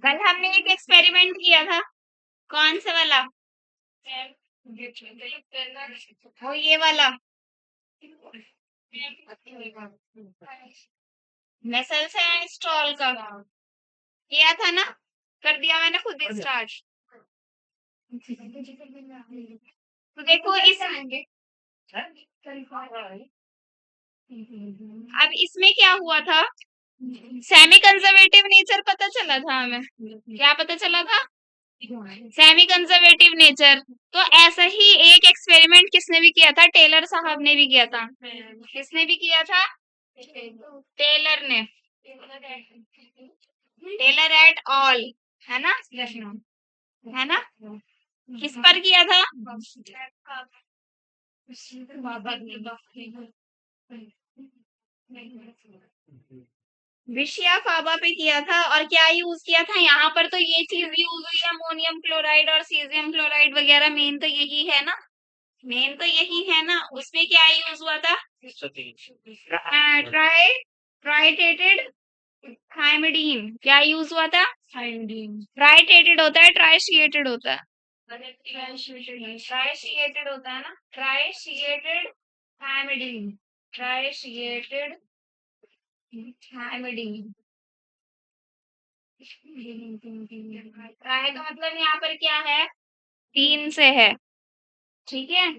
कल हमने एक एक्सपेरिमेंट किया था, कौन सा वाला? वो ये वाला मेसल्स है स्टॉल का किया था ना, कर दिया मैंने खुद ही स्टार्ट। तो देखो इस अब इसमें क्या हुआ था, सेमी कंजर्वेटिव नेचर पता चला था हमें। क्या पता चला था? Semi conservative nature. तो ऐसा ही एक एक्सपेरिमेंट किसने भी किया था? टेलर साहब ने भी किया था। किसने भी किया था? टेलर ने। टेलर एट ऑल, है ना? है ना? किस पर किया था? विषया फाबा पे किया था। और क्या यूज किया था यहाँ पर? तो ये चीज यूज हुई, अमोनियम क्लोराइड और सीजियम क्लोराइड वगैरह। मेन तो यही है ना, मेन तो यही है ना। उसमें क्या यूज हुआ था? ट्राई ट्राइटेटेड थायमिडीन। क्या यूज हुआ था? ट्राइटेटेड होता है, ट्राइशिएटेड होता है। ट्राइशिएटेड होता है ना, ट्राइशिएटेड थायमिडीन। ट्राइशिएटेड थायमिडीन। ट्राई का मतलब यहाँ पर क्या है? 3 से है, ठीक है।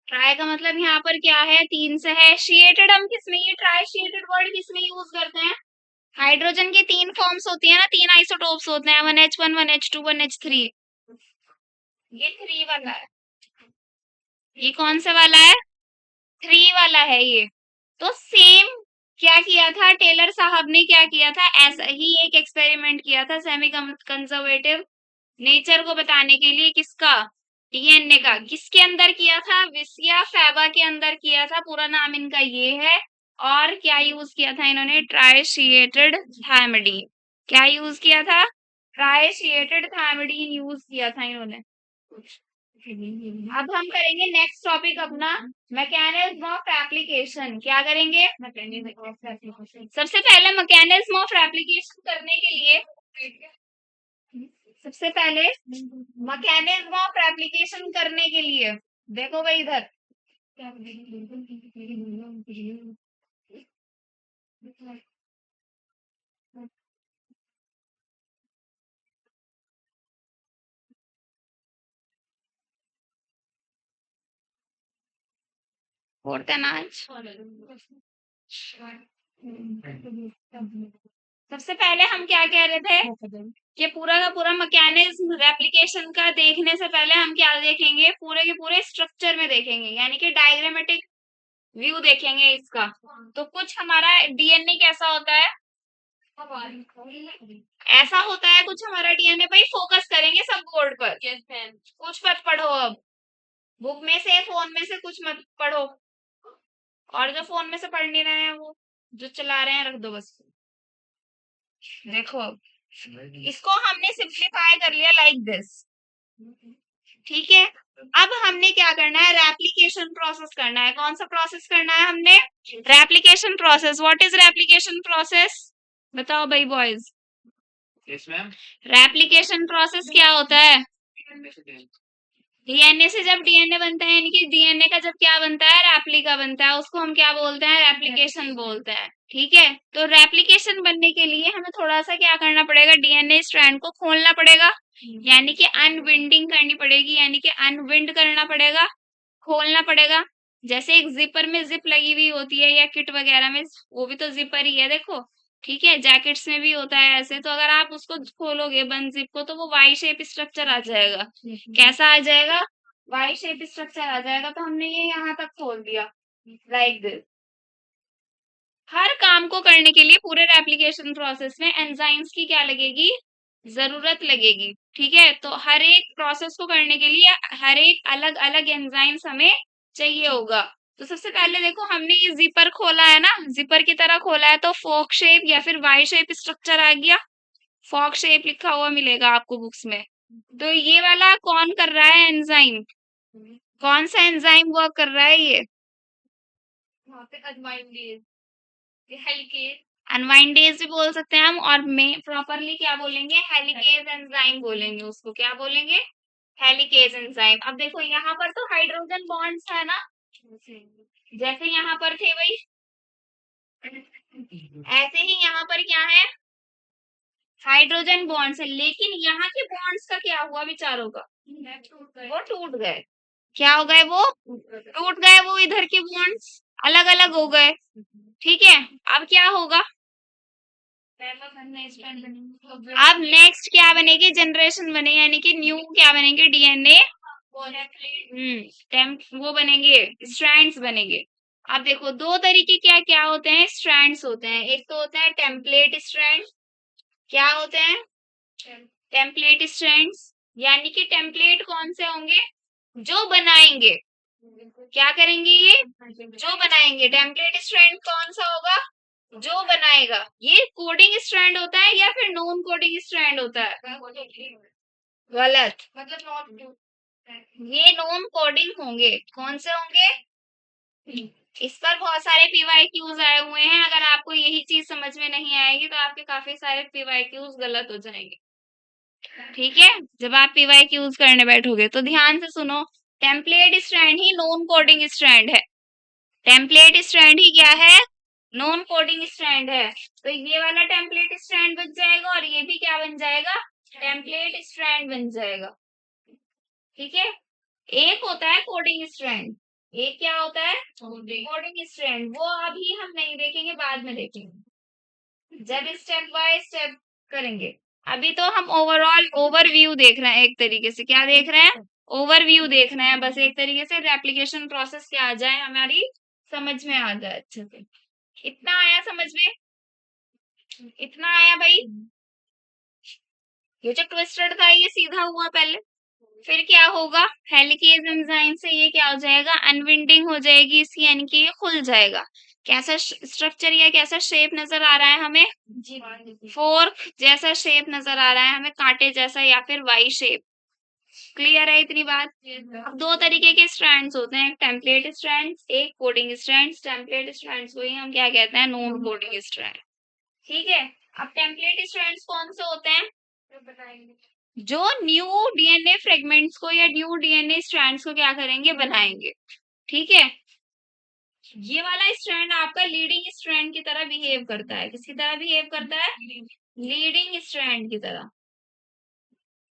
ट्राई का मतलब यहाँ पर क्या है? 3 से है। शिएटेड हम किसमें, ये ट्राइशिएटेड वर्ड किसमें यूज करते हैं? हाइड्रोजन की 3 फॉर्म्स होती है ना, 3 आइसोटोप्स होते हैं, 1H1 1H2 1H3। ये 3 वाला है। ये कौन सा वाला है? 3 वाला है ये। तो सेम क्या किया था टेलर साहब ने? क्या किया था? ऐसा ही एक एक्सपेरिमेंट किया था सेमी कंजर्वेटिव नेचर को बताने के लिए। किसका? डीएनए का। किसके अंदर किया था? विसिया फैबा के अंदर किया था। पूरा नाम इनका ये है। और क्या यूज किया था इन्होंने? ट्राइशिएटेड थायमिडीन। क्या यूज किया था? ट्राइशिएटेड थायमिडीन यूज किया था इन्होंने। अब हम करेंगे नेक्स्ट टॉपिक अपना, मैकेनिज्म ऑफ एप्लीकेशन। क्या करेंगे? सबसे पहले मैकेनिज्म ऑफ एप्लीकेशन करने के लिए, सबसे पहले मैकेनिज्म ऑफ एप्लीकेशन करने के लिए देखो भाई इधर, फोर्थ है ना आज। सबसे पहले हम क्या कह रहे थे कि पूरा का पूरा मैकेनिज्म रेप्लिकेशन का देखने से पहले हम क्या देखेंगे? पूरे के पूरे स्ट्रक्चर में देखेंगे, यानी कि डायग्रामेटिक व्यू देखेंगे इसका। तो कुछ हमारा डीएनए कैसा होता है? ऐसा होता है कुछ हमारा डीएनए। भाई फोकस करेंगे सब बोर्ड पर, कुछ मत पढ़ो अब, बुक में से फोन में से कुछ मत पढ़ो। और जो फोन में से पढ़ नहीं रहे हैं वो जो चला रहे हैं रख दो बस। देखो इसको हमने सिंप्लीफाई कर लिया लाइक दिस, ठीक है। अब हमने क्या करना है? रेप्लिकेशन प्रोसेस करना है। कौन सा प्रोसेस करना है हमने? Replication process. What is replication process? बताओ भाई boys. Yes ma'am. Replication process क्या होता है? डीएनए से जब डीएनए बनता है, यानी कि डीएनए का जब क्या बनता है? रेप्लिका बनता है, उसको हम क्या बोलते हैं? रेप्लिकेशन बोलते हैं, ठीक है। तो रेप्लिकेशन बनने के लिए हमें थोड़ा सा क्या करना पड़ेगा? डीएनए स्ट्रैंड को खोलना पड़ेगा, यानी कि अनविंडिंग करनी पड़ेगी, यानी कि अनविंड करना पड़ेगा, खोलना पड़ेगा। जैसे एक जिपर में जिप लगी हुई होती है या किट वगैरह में, वो भी तो जिपर ही है देखो, ठीक है। जैकेट्स में भी होता है ऐसे। तो अगर आप उसको खोलोगे बंद जिप को, तो वो वाई शेप स्ट्रक्चर आ जाएगा। कैसा आ जाएगा? वाई शेप स्ट्रक्चर आ जाएगा। तो हमने ये यहाँ तक खोल दिया लाइक दिस। हर काम को करने के लिए पूरे रेप्लिकेशन प्रोसेस में एंजाइम्स की क्या लगेगी? जरूरत लगेगी, ठीक है। तो हर एक प्रोसेस को करने के लिए हर एक अलग अलग एंजाइम्स हमें चाहिए होगा। तो सबसे पहले देखो हमने ये जिपर खोला है ना, जिपर की तरह खोला है, तो फोक शेप या फिर वाई शेप स्ट्रक्चर आ गया। फॉक शेप लिखा हुआ मिलेगा आपको बुक्स में। तो ये वाला कौन कर रहा है? एंजाइम। कौन सा एंजाइम वर्क कर रहा है ये? अनवाइंडेज भी बोल सकते हैं हम, और में प्रॉपरली क्या बोलेंगे, हेलिकेज एंजाइम बोलेंगे उसको। क्या बोलेंगे? Helicase enzyme. अब देखो यहाँ पर तो हाइड्रोजन बॉन्ड्स है ना, जैसे यहाँ पर थे भाई, ऐसे ही यहाँ पर क्या है, हाइड्रोजन बॉन्ड्स है। लेकिन यहाँ के बॉन्ड्स का क्या हुआ विचारों का? वो टूट गए। क्या हो गए? वो टूट गए। वो इधर के बॉन्ड्स अलग अलग हो गए। ठीक है, अब क्या होगा? अब नेक्स्ट क्या बनेगी? जनरेशन बनेगी, यानी कि न्यू क्या बनेंगे? डीएनए वो बनेंगे, स्ट्रैंड्स बनेंगे। अब देखो दो तरीके क्या क्या होते हैं, स्ट्रैंड्स होते हैं। एक तो होता है टेम्पलेट स्ट्रैंड। क्या होते हैं? Template strands. यानी कि टेम्पलेट कौन से होंगे? जो बनाएंगे। क्या करेंगे ये? जो बनाएंगे। टेम्पलेट स्ट्रैंड कौन सा होगा? जो बनाएगा। ये कोडिंग स्ट्रैंड होता है या फिर नॉन कोडिंग स्ट्रैंड होता है? गलत, मतलब ये नॉन कोडिंग होंगे। कौन से होंगे? इस पर बहुत सारे पीवाईक्यूज आए हुए हैं। अगर आपको यही चीज समझ में नहीं आएगी तो आपके काफी सारे पीवाईक्यूज गलत हो जाएंगे। ठीक है, जब आप पीवाईक्यूज करने बैठोगे तो ध्यान से सुनो। टेम्पलेट स्ट्रैंड ही नॉन कोडिंग स्ट्रैंड है। टेम्पलेट स्ट्रैंड ही क्या है? नॉन कोडिंग स्ट्रैंड है। तो ये वाला टेम्पलेट स्ट्रैंड बन जाएगा और ये भी क्या बन जाएगा? टेम्पलेट स्ट्रैंड बन जाएगा। ठीक है, एक होता है कोडिंग स्ट्रैंड, एक क्या होता है? Coding strand. वो अभी हम नहीं देखेंगे, बाद में देखेंगे जब स्टेप बाय स्टेप करेंगे। अभी तो हम ओवरऑल ओवरव्यू देख रहे हैं, एक तरीके से। क्या देख रहे हैं? ओवरव्यू देख रहे हैं, बस एक तरीके से रेप्लिकेशन प्रोसेस क्या आ जाए, हमारी समझ में आ जाए अच्छे से। इतना आया समझ में? इतना आया भाई? ये जो ट्विस्टेड था ये सीधा हुआ पहले, फिर क्या होगा? हेलिकेज एंजाइम से ये क्या हो जाएगा? अनविंडिंग हो जाएगी इसकी, यानी कि ये खुल जाएगा। कैसा स्ट्रक्चर या कैसा शेप नजर आ रहा है हमें? फोर्क जैसा शेप नजर आ रहा है हमें, कांटे जैसा या फिर वाई शेप। क्लियर है इतनी बात? अब दो तरीके के स्ट्रैंड्स होते हैं, एक टेम्पलेट स्ट्रैंड्स, एक कोडिंग स्ट्रैंड्स। टेम्पलेट स्ट्रैंड्स को ही हम क्या कहते हैं? Non coding strand. ठीक है, अब टेम्पलेट स्ट्रैंड्स कौन से होते हैं? जो न्यू डीएनए फ्रेगमेंट्स को या न्यू डीएनए स्ट्रैंड्स को क्या करेंगे? बनाएंगे। ठीक है, ये वाला स्ट्रैंड आपका लीडिंग स्ट्रैंड की तरह बिहेव करता है। किसकी तरह बिहेव करता है? लीडिंग स्ट्रैंड की तरह।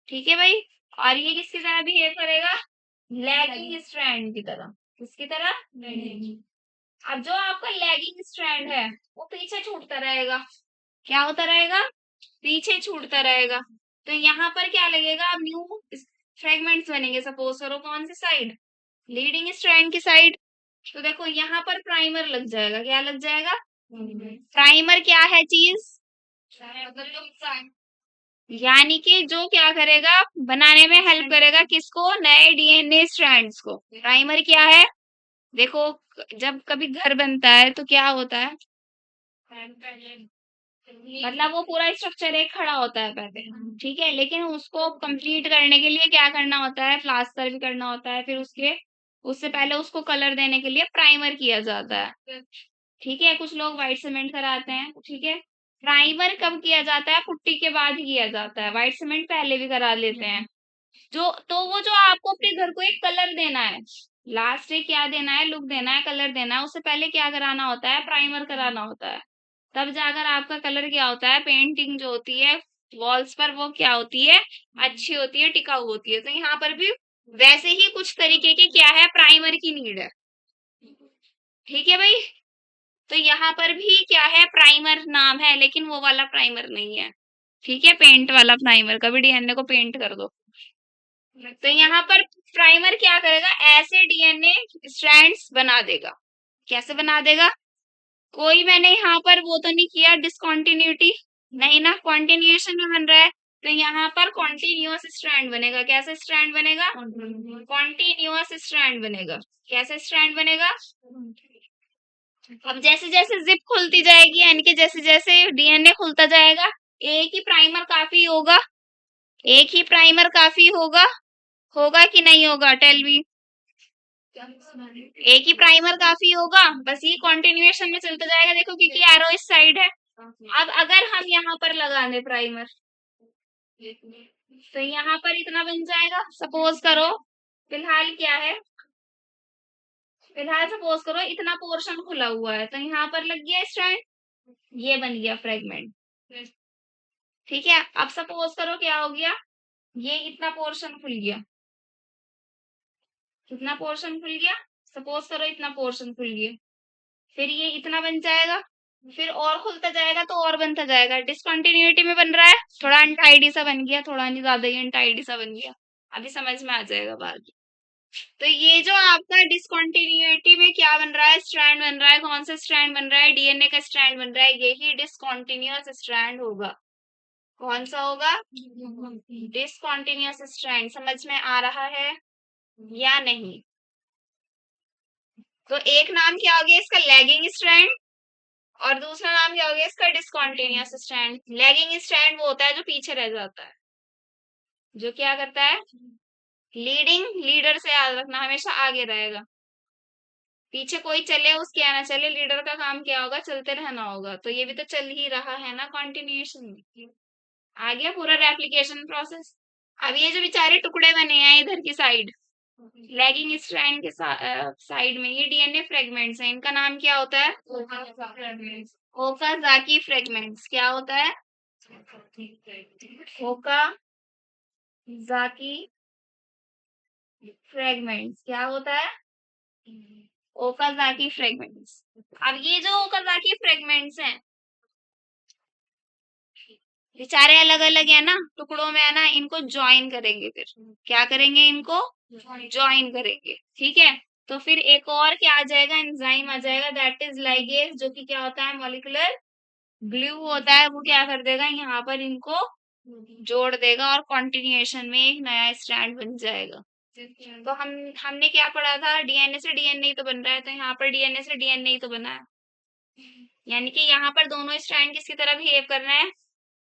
ठीक है भाई, और ये किसकी तरह बिहेव करेगा? लैगिंग स्ट्रैंड की तरह। किसकी तरह? अब जो आपका लैगिंग स्ट्रैंड है वो पीछे छूटता रहेगा। क्या होता रहेगा? पीछे छूटता रहेगा। तो यहाँ पर क्या लगेगा? अब न्यू फ्रेगमेंट्स बनेंगे। सपोज करो कौन सी साइड? लीडिंग स्ट्रैंड की साइड। तो देखो यहाँ पर प्राइमर लग जाएगा। क्या लग जाएगा? प्राइमर क्या है चीज? यानी कि जो क्या करेगा? बनाने में हेल्प करेगा। किसको? नए डीएनए स्ट्रैंड्स को। प्राइमर क्या है? देखो, जब कभी घर बनता है तो क्या होता है? मतलब वो पूरा स्ट्रक्चर एक खड़ा होता है पहले। ठीक है, लेकिन उसको कंप्लीट करने के लिए क्या करना होता है? प्लास्टर भी करना होता है। फिर उससे पहले उसको कलर देने के लिए प्राइमर किया जाता है। ठीक है, कुछ लोग व्हाइट सीमेंट कराते हैं। ठीक है, प्राइमर कब किया जाता है? पुट्टी के बाद ही किया जाता है। व्हाइट सीमेंट पहले भी करा लेते हैं। वो जो आपको अपने घर को एक कलर देना है, लास्ट डे क्या देना है? लुक देना है, कलर देना है। उससे पहले क्या कराना होता है? प्राइमर कराना होता है। तब जाकर आपका कलर क्या होता है? पेंटिंग जो होती है वॉल्स पर, वो क्या होती है? अच्छी होती है, टिकाऊ होती है। तो यहाँ पर भी वैसे ही कुछ तरीके के क्या है? प्राइमर की नीड है। ठीक है भाई, तो यहाँ पर भी क्या है? प्राइमर नाम है, लेकिन वो वाला प्राइमर नहीं है। ठीक है, पेंट वाला प्राइमर। कभी डीएनए को पेंट कर दो। तो यहाँ पर प्राइमर क्या करेगा? ऐसे डीएनए स्ट्रैंड्स बना देगा। कैसे बना देगा? कोई मैंने यहाँ पर वो तो नहीं किया डिसकंटिन्यूटी, नहीं ना, कॉन्टिन्यूएशन में बन रहा है। तो यहाँ पर कॉन्टिन्यूअस स्ट्रैंड बनेगा। कैसे स्ट्रैंड बनेगा? कॉन्टिन्यूअस स्ट्रैंड बनेगा। कैसे स्ट्रैंड बनेगा? अब जैसे जैसे जिप खुलती जाएगी, यानी कि जैसे जैसे डीएनए खुलता जाएगा, एक ही प्राइमर काफी होगा? एक ही प्राइमर काफी होगा? होगा कि नहीं होगा? Tell me. एक ही प्राइमर काफी होगा, बस ये कंटिन्यूएशन में चलता जाएगा। देखो क्योंकि एरो इस साइड है। अब अगर हम यहाँ पर लगा दें प्राइमर, तो यहाँ पर इतना बन जाएगा। सपोज करो फिलहाल क्या है, फिलहाल सपोज करो इतना पोर्शन खुला हुआ है, तो यहाँ पर लग गया स्ट्रैंड, ये बन गया फ्रेगमेंट। ठीक है, अब सपोज करो क्या हो गया, ये इतना पोर्शन खुल गया, कितना पोर्शन खुल गया, सपोज करो इतना पोर्शन खुल गया, फिर ये इतना बन जाएगा, फिर और खुलता जाएगा तो और बनता जाएगा। डिसकंटिन्यूटी में बन रहा है, थोड़ा अनटाइडी सा बन गया, थोड़ा नहीं ज्यादा ही अनटाइडी सा बन गया। अभी समझ में आ जाएगा बाद में। तो ये जो आपका डिसकंटिन्यूटी में क्या बन रहा है, स्ट्रैंड बन रहा है, कौन सा स्ट्रैंड बन रहा है, डीएनए का स्ट्रैंड बन रहा है, यही डिसकंटिन्यूअस स्ट्रैंड होगा। कौन सा होगा, डिसकंटिन्यूअस स्ट्रैंड। समझ में आ रहा है या नहीं? तो एक नाम क्या हो गया इसका, लैगिंग स्ट्रैंड, और दूसरा नाम क्या हो गया इसका, डिसकंटिन्यूअस स्ट्रैंड। लैगिंग स्ट्रैंड वो होता है जो पीछे रह जाता है, जो क्या करता है, लीडिंग, लीडर से याद रखना, हमेशा आगे रहेगा। पीछे कोई चले उसके आना चले, लीडर का काम क्या होगा, चलते रहना होगा। तो ये भी तो चल ही रहा है ना कंटिन्यूएशन में। आ गया पूरा रेप्लिकेशन प्रोसेस। अब ये जो बेचारे टुकड़े बने हैं इधर की साइड, लैगिंग स्ट्रैंड के साइड में, ये डीएनए फ्रेगमेंट्स हैं। इनका नाम क्या होता है, ओकाज़ाकी फ्रेगमेंट्स। क्या होता है, ओकाज़ाकी फ्रेगमेंट्स। क्या होता है, ओकाज़ाकी फ्रेगमेंट्स। अब ये जो ओकाज़ाकी फ्रेगमेंट्स हैं, बेचारे अलग अलग है ना, टुकड़ों में है ना, इनको ज्वाइन करेंगे। फिर क्या करेंगे, इनको ज्वाइन करेंगे। ठीक है, तो फिर एक और क्या आ जाएगा, एंजाइम आ जाएगा, दैट इज लाइगेज, जो कि क्या होता है, मॉलिक्यूलर ग्लू होता है। वो क्या कर देगा, यहाँ पर इनको जोड़ देगा और कंटिन्यूएशन में एक नया स्ट्रैंड बन जाएगा। तो हमने क्या पढ़ा था, डीएनए से डीएनए ही तो बन रहा है, तो यहाँ पर डीएनए से डीएनए ही तो बना है। यानी कि यहाँ पर दोनों स्ट्रैंड किसकी तरह बिहेव कर रहे हैं,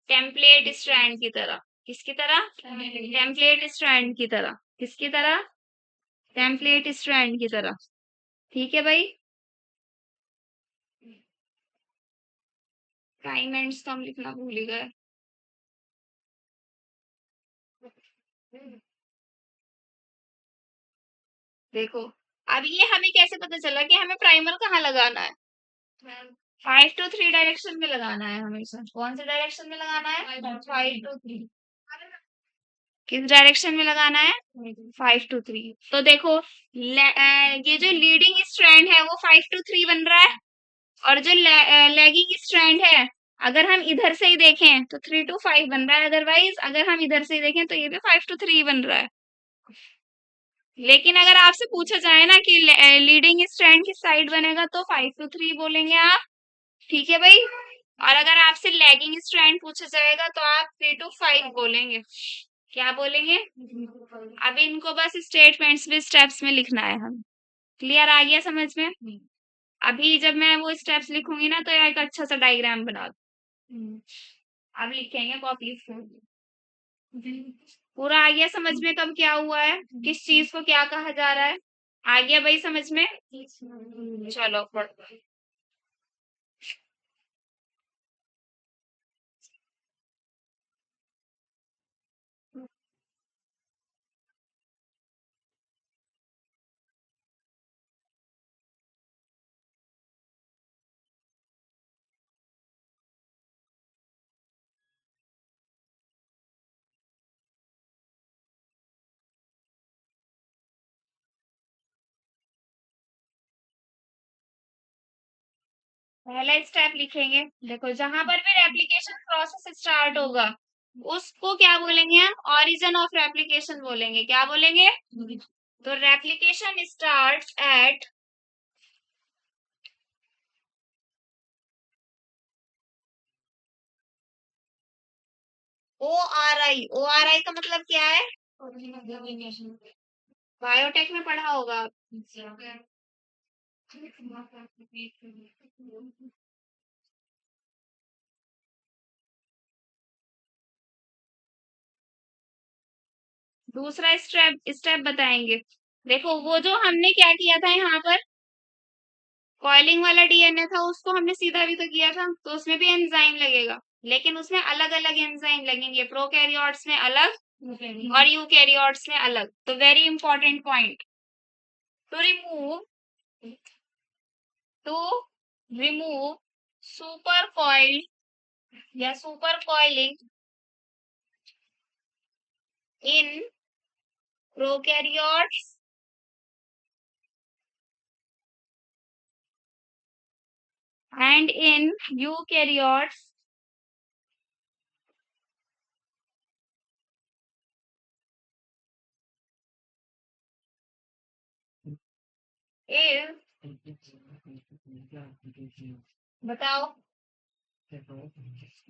टेम्पलेट स्ट्रैंड की तरह। किसकी तरह, टेम्पलेट स्ट्रैंड की तरह। किसकी तरह, टेम्पलेट स्ट्रैंड की तरह। ठीक है भाई, टाइम एंड्स तो हम लिखना भूल ही गए। देखो, अब ये हमें कैसे पता चला कि हमें प्राइमर कहाँ लगाना है, 5 to 3 डायरेक्शन में लगाना है हमेशा। कौन से डायरेक्शन में लगाना है, 5 to 3। किस डायरेक्शन में लगाना है, 5 to 3। तो देखो ये जो लीडिंग स्ट्रैंड है वो 5 to 3 बन रहा है, और जो लैगिंग स्ट्रैंड है, अगर हम इधर से ही देखें तो 3 to 5 बन रहा है। अदरवाइज अगर हम इधर से ही देखें तो ये भी 5 to 3 बन रहा है। लेकिन अगर आपसे पूछा जाए ना कि लीडिंग स्ट्रैंड किस साइड बनेगा, तो 5 to 3 बोलेंगे आप। ठीक है भाई, और अगर आपसे लैगिंग स्ट्रैंड पूछा जाएगा तो आप 3 to 5 बोलेंगे। क्या बोलेंगे, अब इनको बस स्टेटमेंट्स में, स्टेप्स में लिखना है हम। क्लियर आ गया समझ में? अभी जब मैं वो स्टेप्स लिखूंगी ना, तो एक अच्छा सा डायग्राम बना दो। अब लिखेंगे कॉपी से। पूरा आ गया समझ में, कब क्या हुआ है, किस चीज को क्या कहा जा रहा है। आ गया भाई समझ में? चलो पढ़ो। पहला स्टेप लिखेंगे। देखो, जहां पर भी रेप्लिकेशन प्रोसेस स्टार्ट होगा उसको क्या बोलेंगे हम, ऑरिजिन ऑफ रेप्लिकेशन बोलेंगे। क्या बोलेंगे, तो replication starts at O R I का मतलब क्या है, बायोटेक में पढ़ा होगा आप। दूसरा स्टेप स्टेप बताएंगे। देखो वो जो हमने क्या किया था यहाँ पर, कॉइलिंग वाला डीएनए था, उसको हमने सीधा भी तो किया था, तो उसमें भी एंजाइम लगेगा, लेकिन उसमें अलग अलग एंजाइम लगेंगे, प्रोकैरियोट्स में अलग और यूकैरियोट्स में अलग। तो very important point, to remove to remove super coiled या super coiling in prokaryotes and in eukaryotes is, बताओ,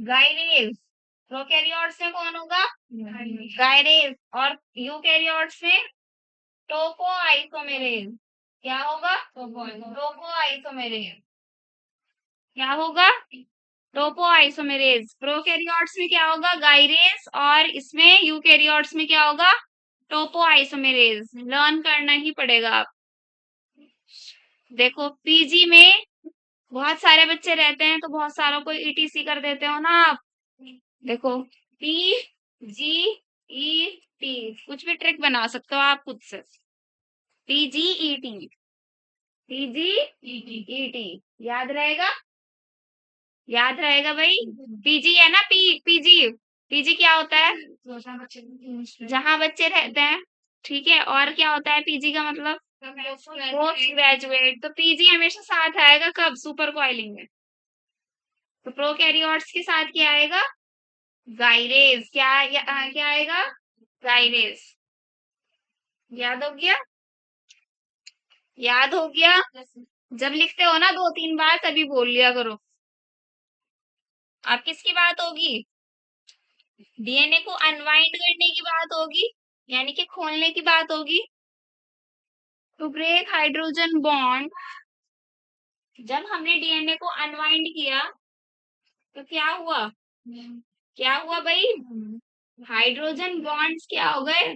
गायरेज। प्रोकैरियोट्स में कौन होगा? गायरेज। और यूकैरियोट्स में टोको आइसोमेरेज। क्या होगा? टोको आइसोमेरेज। क्या होगा? टोको आइसोमेरेज। प्रोकैरियोट्स में क्या होगा? गायरेज। और इसमें यूकैरियोट्स में क्या होगा? टोको आइसोमेरेज। लर्न करना ही पड़ेगा आप। देखो पीजी में बहुत सारे बच्चे रहते हैं, तो बहुत सारों को ईटीसी कर देते हो ना आप। देखो पी जी ई टी, कुछ भी ट्रिक बना सकते हो आप खुद से। पीजीईटी, पीजीईटी याद रहेगा, याद रहेगा भाई। पीजी है ना, पीजी, पीजी क्या होता है? जहां बच्चे रहते हैं, ठीक है। और क्या होता है पीजी का मतलब? Post graduate. तो पीजी हमेशा साथ आएगा कब? सुपर कॉइलिंग में। तो प्रोकैरियोट्स के साथ क्या आएगा? गाइरेज। क्या आएगा? गाइरेज। याद हो गया? याद हो गया? जब लिखते हो ना 2-3 बार तभी बोल लिया करो। अब किसकी बात होगी? डीएनए को अनवाइंड करने की बात होगी, यानी कि खोलने की बात होगी। टू ब्रेक हाइड्रोजन बॉन्ड, जब हमने डीएनए को अनवाइंड किया तो क्या हुआ? क्या हुआ भाई? हाइड्रोजन बॉन्ड्स क्या हो गए?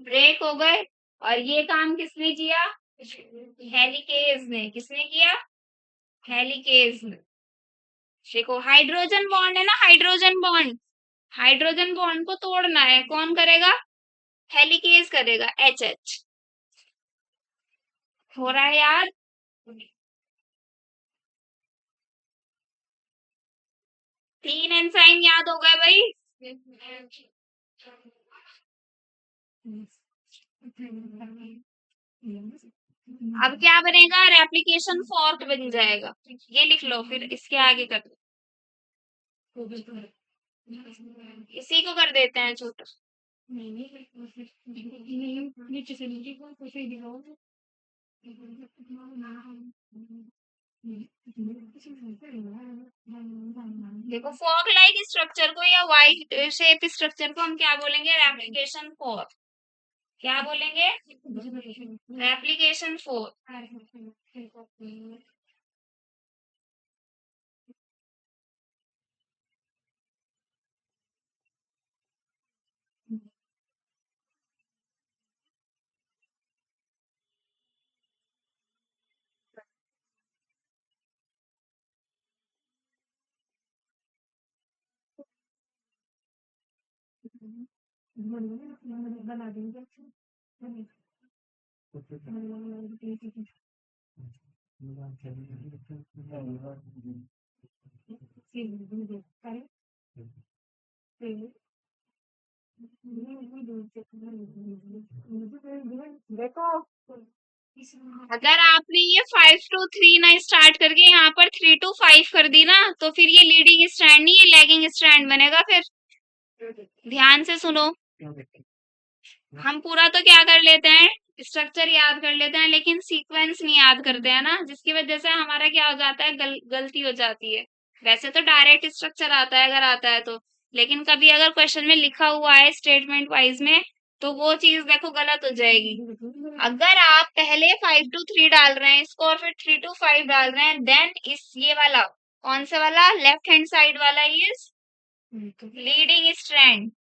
ब्रेक हो गए। और ये काम किसने किया? हेलिकेज ने। किसने किया? हेलिकेज ने। देखो हाइड्रोजन बॉन्ड है ना, हाइड्रोजन बॉन्ड, हाइड्रोजन बॉन्ड को तोड़ना है, कौन करेगा? हेलिकेज करेगा, एच एच। हो रहा है यार? 3 एंजाइम याद हो गए भाई। अब क्या बनेगा? रेप्लिकेशन फॉर्क बन जाएगा। ये लिख लो, फिर इसके आगे कर दो। इसी को कर देते हैं छोटा। देखो फॉर्क लाइक स्ट्रक्चर को या वाई शेप स्ट्रक्चर को हम क्या बोलेंगे? Replication fork. क्या बोलेंगे? Replication fork. देखो अगर आपने ये 5 to 3 ना स्टार्ट करके यहाँ पर 3 to 5 कर दी ना, तो फिर ये लीडिंग स्ट्रैंड नहीं, ये लैगिंग स्ट्रैंड बनेगा। फिर ध्यान से सुनो, हम पूरा तो क्या कर लेते हैं? स्ट्रक्चर याद कर लेते हैं, लेकिन सीक्वेंस नहीं याद करते हैं ना, जिसकी वजह से हमारा क्या हो जाता है? गलती हो जाती है। वैसे तो डायरेक्ट स्ट्रक्चर आता है अगर आता है तो, लेकिन कभी अगर क्वेश्चन में लिखा हुआ है स्टेटमेंट वाइज में, तो वो चीज देखो गलत हो जाएगी। अगर आप पहले 5 to 3 डाल रहे हैं इसको और फिर 3 to 5 डाल रहे हैं, देन इस ये वाला कौन सा वाला? लेफ्ट हैंड साइड वाला इज लीडिंग स्ट्रैंड।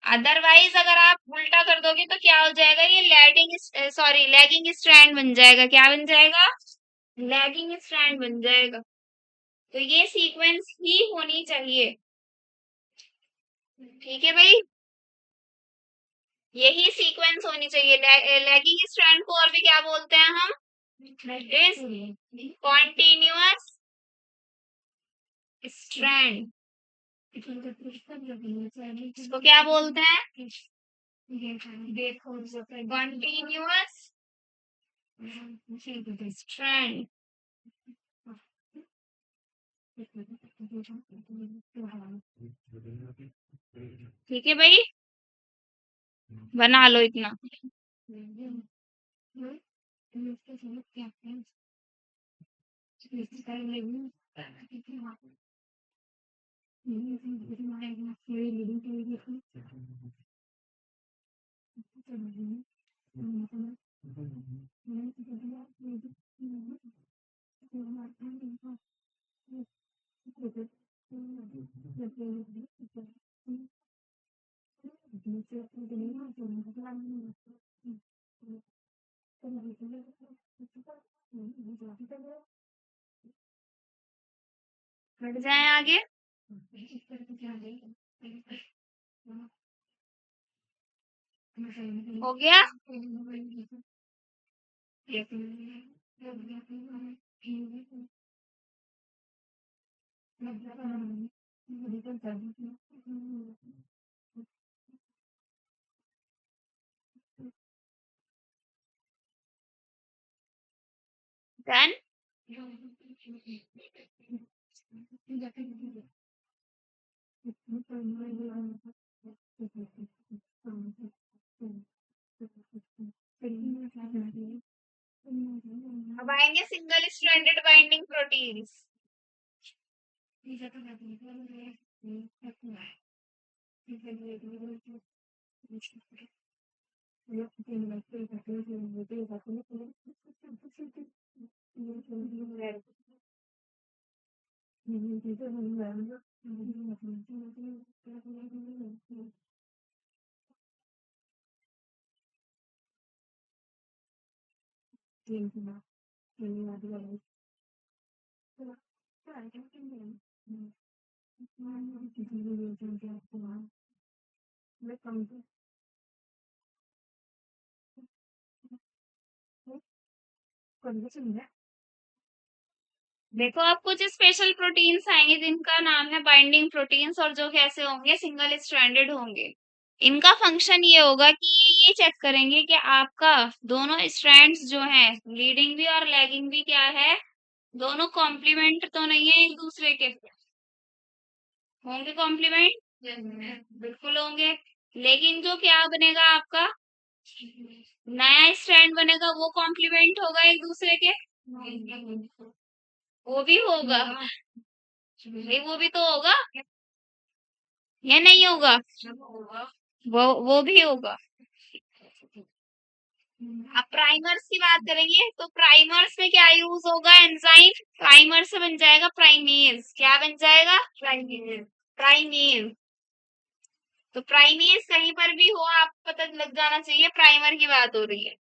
अदरवाइज अगर आप उल्टा कर दोगे तो क्या हो जाएगा, ये लैगिंग स्ट्रैंड बन जाएगा। क्या बन जाएगा? लैगिंग स्ट्रैंड बन जाएगा। तो ये सीक्वेंस ही होनी चाहिए। ठीक है भाई, यही सीक्वेंस होनी चाहिए। लैगिंग स्ट्रैंड को और भी क्या बोलते हैं हम? Is continuous strand. इसको क्या बोलते हैं? Continuous strand. ठीक है भाई, बना लो इतना। बढ़ जाए आगे। हो गया। डन। अब आएंगे सिंगल स्ट्रैंडेड बाइंडिंग प्रोटीन्स। देखो, अब कुछ स्पेशल प्रोटीन्स आएंगे जिनका नाम है बाइंडिंग प्रोटीन्स, और जो कैसे होंगे, सिंगल स्ट्रैंडेड होंगे। इनका फंक्शन ये होगा कि ये चेक करेंगे कि आपका दोनों स्ट्रैंड्स जो हैं, लीडिंग भी और लैगिंग भी, क्या है, दोनों कॉम्प्लीमेंट तो नहीं है एक दूसरे के। होंगे कॉम्प्लीमेंट, बिल्कुल होंगे। लेकिन जो क्या बनेगा आपका नया स्ट्रैंड बनेगा, वो कॉम्प्लीमेंट होगा एक दूसरे के। वो भी होगा भाई, वो भी तो होगा या नहीं होगा? वो भी होगा। अब प्राइमर्स की बात करेंगे तो प्राइमर्स में क्या यूज होगा? एंजाइम। प्राइमर से बन जाएगा प्राइमेज। क्या बन जाएगा? प्राइमेज। प्राइमेज। तो प्राइमेज कहीं पर भी हो, आपको पता लग जाना चाहिए प्राइमर की बात हो रही है।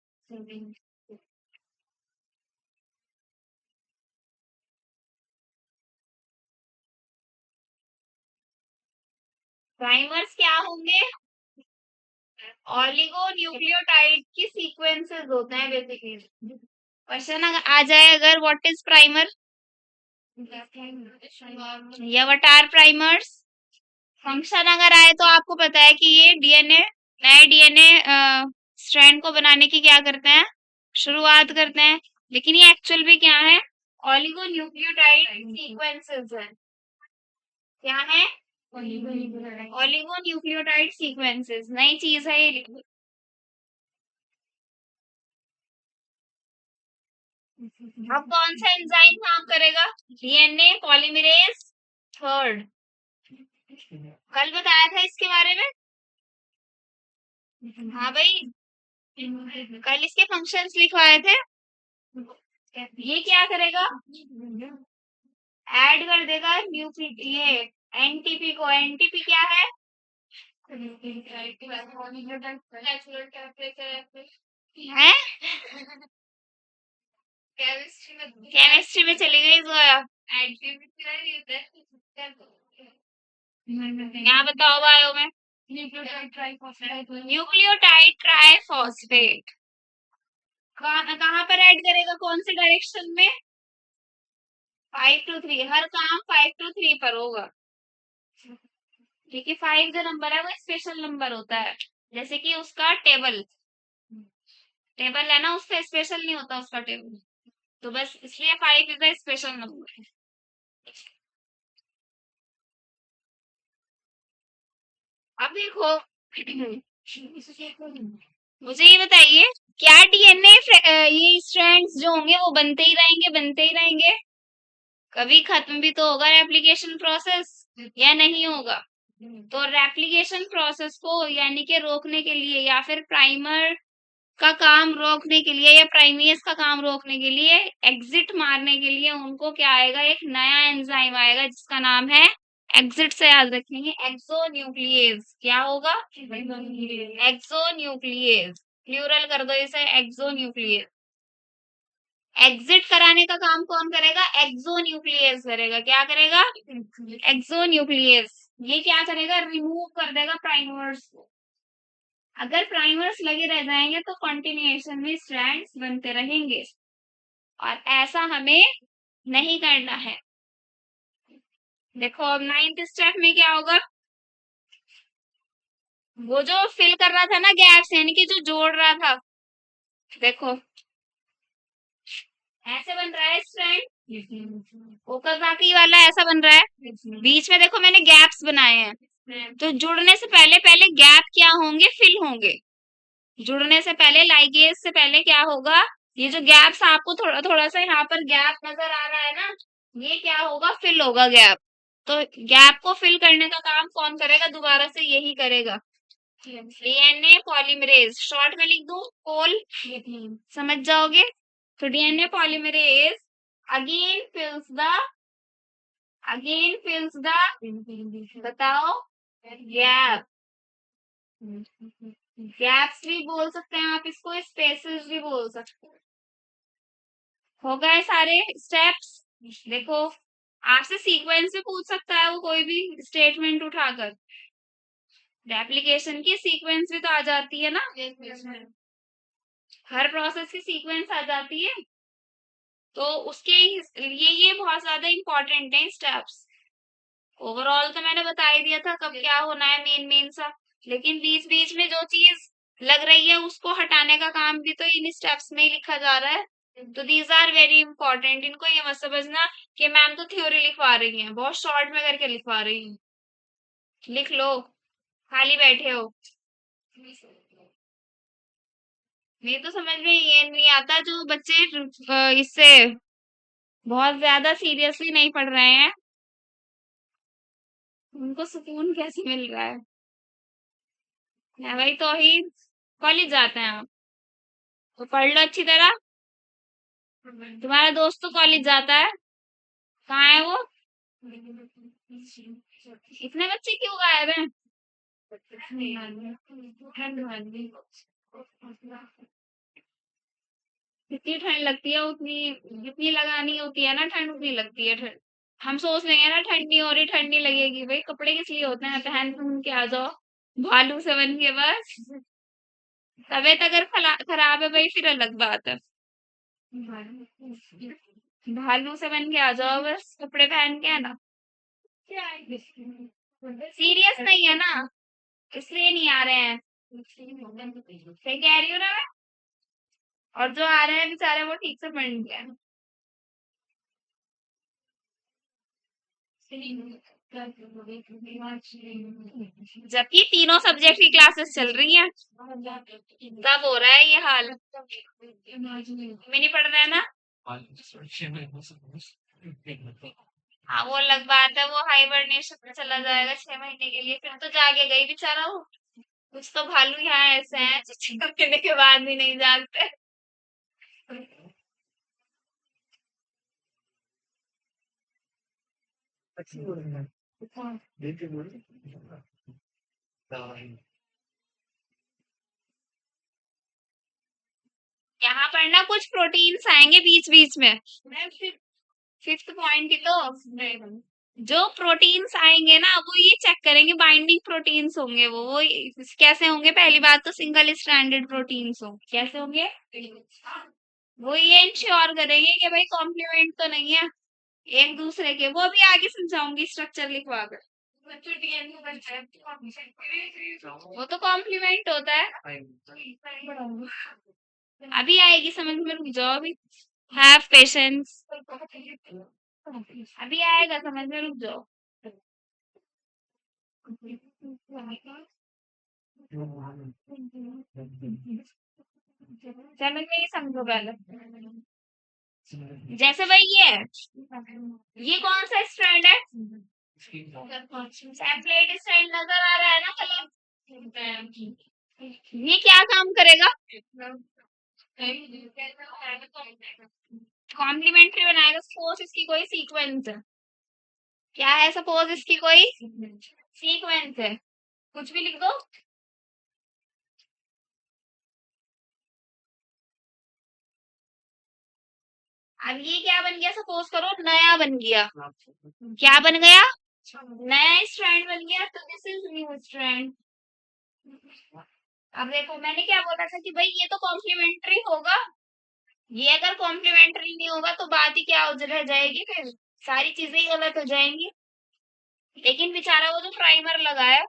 प्राइमर्स क्या होंगे? ऑलिगो न्यूक्लियोटाइड की सीक्वेंसेस होते हैं बेसिकली। क्वेश्चन आ जाए अगर, व्हाट इज प्राइमर या व्हाट आर प्राइमर्स? फंक्शन अगर आए तो आपको पता है कि ये डीएनए, नए डीएनए स्ट्रैंड को बनाने की क्या करते हैं? शुरुआत करते हैं। लेकिन ये एक्चुअल में क्या है? ऑलिगो न्यूक्लियोटाइड सीक्वेंसेस है। क्या है? ऑलिगो न्यूक्लियोटाइड सीक्वेंसेस, नई चीज है ये। अब कौन सा एंजाइम काम करेगा? DNA polymerase third. कल बताया था इसके बारे में। हाँ भाई, कल इसके फंक्शंस लिखवाए थे। ये क्या करेगा? ऐड कर देगा न्यूक्लिक ये एनटीपी को। एनटीपी क्या है? है। केमिस्ट्री में चली गई जोया। यहाँ बताओ बायो में। न्यूक्लियोटाइड ट्राइफॉस्फेट कहाँ पर ऐड करेगा, कौन से डायरेक्शन में? 5 to 3, हर काम 5 to 3 पर होगा। ठीक है, 5 जो नंबर है वो स्पेशल नंबर होता है, जैसे कि उसका टेबल टेबल है ना, उसका स्पेशल नहीं होता उसका टेबल, तो बस इसलिए 5 इज द स्पेशल नंबर। अब देखो मुझे ये बताइए, क्या डीएनए ये स्ट्रैंड्स जो होंगे वो बनते ही रहेंगे, बनते ही रहेंगे? कभी खत्म भी तो होगा रेप्लिकेशन प्रोसेस, या नहीं होगा? तो रेप्लिकेशन प्रोसेस को यानी कि रोकने के लिए, या फिर प्राइमर का काम रोकने के लिए, या प्राइमेज का काम रोकने के लिए, एग्जिट मारने के लिए उनको क्या आएगा, एक नया एंजाइम आएगा जिसका नाम है, एग्जिट से याद रखेंगे, एक्सोन्यूक्लियेज। क्या होगा? एक्सोन्यूक्लियेज। प्लूरल कर दो इसे, एक्सोन्यूक्लियेज। एग्जिट कराने का काम कौन करेगा? एक्सोन्यूक्लियस करेगा। क्या करेगा? एक्सोन्यूक्लियस। ये क्या करेगा? रिमूव कर देगा प्राइमर्स को। अगर प्राइमर्स लगे रह जाएंगे तो कंटिन्यूएशन में स्ट्रैंड्स बनते रहेंगे, और ऐसा हमें नहीं करना है। देखो अब 9th स्टेप में क्या होगा, वो जो फिल कर रहा था ना गैप्स, यानी कि जो जोड़ रहा था, देखो ऐसे बन रहा है स्ट्रैंड, ओकाजाकी वाला ऐसा बन रहा है, बीच में देखो मैंने गैप्स बनाए हैं, तो जुड़ने से पहले पहले गैप क्या होंगे? फिल होंगे। जुड़ने से पहले, लाइगेज से पहले क्या होगा? ये जो गैप्स आपको थोड़ा थोड़ा सा यहाँ पर गैप नजर आ रहा है ना, ये क्या होगा? फिल होगा गैप। तो गैप को फिल करने का काम कौन करेगा? दोबारा से यही करेगा, डीएनए पॉलीमरेज। शॉर्ट में लिख दूं पोल, समझ जाओगे। तो डीएनए पॉलीमरेज अगेन फिल्स द बताओ गैप। गैप्स भी बोल सकते हैं आप इसको, स्पेसेस भी बोल सकते हैं। हो गए सारे स्टेप्स। देखो आपसे सीक्वेंस भी पूछ सकता है वो, कोई भी स्टेटमेंट उठाकर। एप्लीकेशन की सीक्वेंस भी तो आ जाती है ना, हर प्रोसेस की सीक्वेंस आ जाती है, तो उसके लिए ये बहुत ज्यादा इंपॉर्टेंट है स्टेप्स। ओवरऑल तो मैंने बता ही दिया था कब क्या होना है, मेन मेन सा, लेकिन बीच बीच में जो चीज लग रही है उसको हटाने का काम भी तो इन स्टेप्स में ही लिखा जा रहा है। तो दीज आर वेरी इंपॉर्टेंट, इनको ये मत समझना कि मैम तो थ्योरी लिखवा रही हैं, बहुत शॉर्ट में करके लिखवा रही हैं। लिख लो, खाली बैठे हो। ये तो समझ में ये नहीं आता, जो बच्चे इससे बहुत ज्यादा सीरियसली नहीं पढ़ रहे हैं, उनको सुकून कैसे मिल रहा है भाई? तो ही कॉलेज जाते हैं आप, तो पढ़ लो अच्छी तरह। तुम्हारा दोस्त तो कॉलेज जाता है, कहाँ है वो? इतने बच्चे क्यों गायब हैं? जितनी ठंड लगती है उतनी, जितनी लगानी होती है ना ठंड, उतनी लगती है ठंड। हम सोच रहे हैं ना ठंड नहीं हो रही, ठंड नहीं लगेगी, भाई कपड़े किस लिए होते हैं? पहन सुन के आ जाओ भालू से बन के बस। तबीयत अगर खराब है भाई फिर अलग बात है, भालू से बन के आ जाओ बस, कपड़े पहन के, है ना? सीरियस नहीं है ना, इसलिए नहीं आ रहे हैं। सही कह रही हूँ ना मैं? और जो आ रहे हैं बेचारे वो ठीक से पढ़ नहीं रहे हैं। जबकि तीनों सब्जेक्ट की क्लासेस चल रही हैं, तब हो रहा है ये हाल। में नहीं पढ़ रहे हैं ना? हाँ वो अलग बात है, वो हाइबरनेशन में चला जाएगा 6 महीने के लिए, फिर तो जागे गई बेचारा वो। कुछ तो भालू यहाँ ऐसे हैं जो 6 महीने के बाद भी नहीं जागते। यहाँ पर ना कुछ प्रोटीन्स आएंगे बीच बीच में। फिफ्थ पॉइंट ही तो, जो प्रोटीन्स आएंगे ना वो ये चेक करेंगे, बाइंडिंग प्रोटीन्स होंगे वो कैसे होंगे। पहली बात तो सिंगल स्ट्रैंडेड प्रोटीन्स हो, कैसे होंगे, वो ये इंश्योर करेंगे कि भाई कॉम्प्लीमेंट तो नहीं है एक दूसरे के। वो भी आगे समझाऊंगी स्ट्रक्चर लिखवा कर। वो तो कॉम्प्लीमेंट होता है, अभी आएगी समझ में, रुक जाओ अभी, हैव पेशेंस, अभी आएगा समझ में, रुक जाओ। चलो ये समझो पहले, जैसे भाई ये कौन सा स्ट्रैंड है, टेम्पलेट स्ट्रैंड नजर आ रहा है ना कलर, ये क्या काम करेगा, कॉम्प्लीमेंट्री बनाएगा। सपोज इसकी कोई सीक्वेंस है, क्या है, सपोज इसकी कोई सीक्वेंस है, कुछ भी लिख दो। अब ये क्या बन गया, सपोज करो नया बन गया, क्या बन गया, नया स्ट्रैंड बन गया, तो दिस इज न्यू स्ट्रैंड। अब देखो मैंने क्या बोला था कि भाई ये तो कॉम्प्लीमेंट्री होगा, ये अगर कॉम्प्लीमेंट्री नहीं होगा तो बात ही क्या हो रह जाएगी, फिर सारी चीजें ही गलत हो जाएंगी। लेकिन बेचारा वो जो प्राइमर लगाया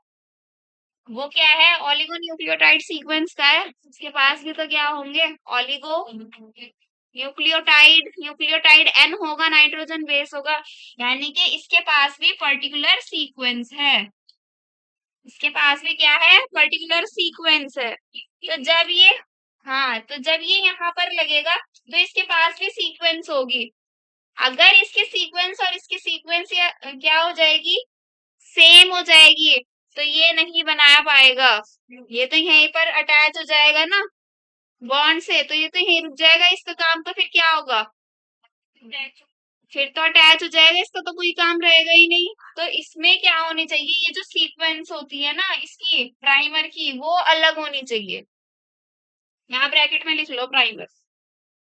वो क्या है, ओलिगो न्यूक्लियोटाइड सीक्वेंस का है, उसके पास भी तो क्या होंगे, ओलिगो न्यूक्लियोटाइड, न्यूक्लियोटाइड एन होगा, नाइट्रोजन बेस होगा, यानी कि इसके पास भी पर्टिकुलर सीक्वेंस है, इसके पास भी क्या है, पर्टिकुलर सीक्वेंस है। तो जब ये, हाँ तो जब ये यहाँ पर लगेगा तो इसके पास भी सीक्वेंस होगी। अगर इसके सीक्वेंस और इसके सीक्वेंस क्या हो जाएगी, सेम हो जाएगी, तो ये नहीं बना पाएगा, ये तो यहीं पर अटैच हो जाएगा ना बॉन्ड से, तो ये तो यहीं रुक जाएगा, इसका काम तो फिर क्या होगा, फिर तो अटैच हो जाएगा, इसका तो कोई काम रहेगा ही नहीं। तो इसमें क्या होनी चाहिए, ये जो सीक्वेंस होती है ना इसकी प्राइमर की, वो अलग होनी चाहिए। यहाँ ब्रैकेट में लिख लो प्राइमर,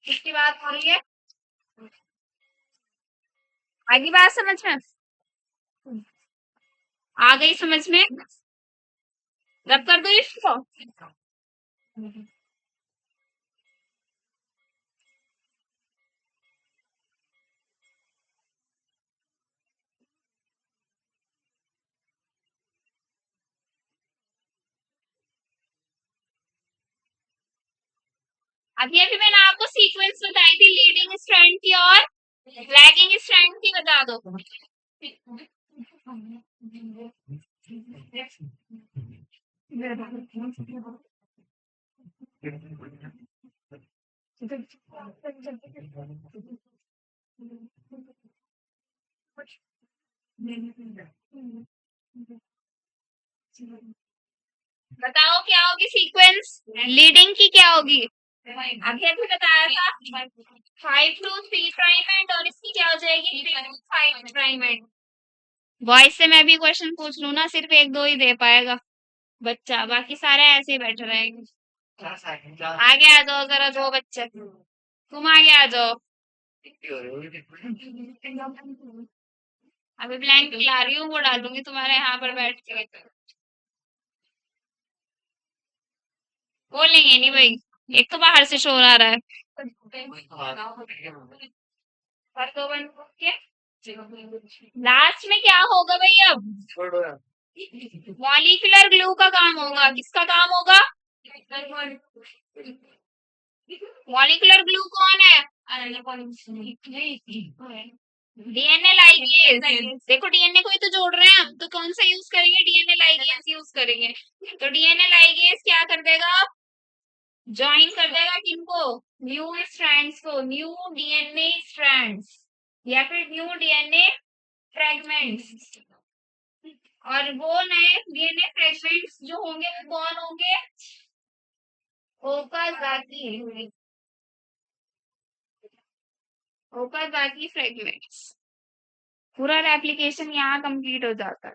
इसकी बात हो रही है, आगे बात समझ में आ गई, समझ में, रब कर दो इसको। अभी अभी मैंने आपको सीक्वेंस बताई थी, लीडिंग स्ट्रैंड की और लैगिंग स्ट्रैंड की, बता दो। बताओ क्या होगी सीक्वेंस, लीडिंग की क्या होगी, अभी अभी बताया था 5 to 3' और इसकी क्या हो जाएगी 3 to 5'। वॉइस से मैं भी क्वेश्चन पूछ लूँ ना, सिर्फ एक दो ही दे पाएगा बच्चा, बाकी सारे ऐसे ही बैठ रहेंगे। आगे आ जाओ जरा, दो बच्चे तुम आगे आ जाओ, अभी ब्लैंक ला रही हूँ, वो डालूंगी तुम्हारे यहाँ पर बैठ के, बोलेंगे नहीं भाई, एक तो बाहर से शोर आ रहा है। पर दो बन के लास्ट में क्या होगा भाई, अब मॉलिक्यूलर ग्लू का काम होगा, किसका काम होगा, मॉलिक्यूलर ग्लू कौन है, डीएनए लाइगेज, देखो डीएनए को ही तो जोड़ रहे हैं हम, तो कौन सा यूज करेंगे, डीएनए लाइगेज यूज करेंगे। तो डीएनए लाइगेज क्या कर देगा, ज्वाइन कर देगा किनको, न्यू स्ट्रैंड्स को, न्यू डीएनए स्ट्रैंड्स या फिर न्यू डीएनए फ्रेगमेंट्स। और वो नए डीएनए फ्रेगमेंट्स जो होंगे वो कौन होंगे, ओकाजाकी, ओकाजाकी फ्रेगमेंट्स। पूरा एप्लीकेशन यहाँ कंप्लीट हो जाता है,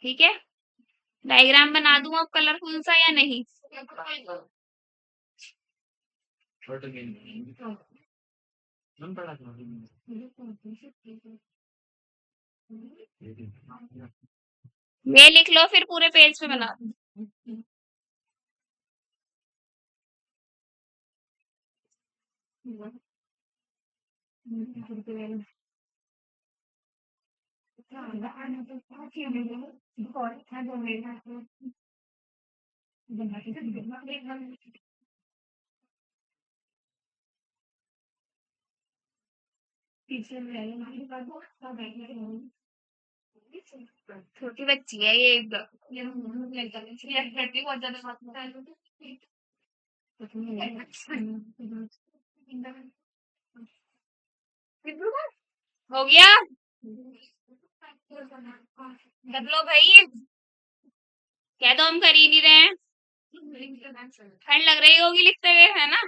ठीक है। डायग्राम बना दूं अब कलरफुल सा या नहीं? ये लिख लो फिर पूरे पेज पे बना दो। छोटी बच्ची है ये एकदम। बहुत ज्यादा हो गया। कर लो भाई। क्या तो हम कर ही नहीं रहे हैं। ठंड लग रही होगी लिखते हुए, है ना?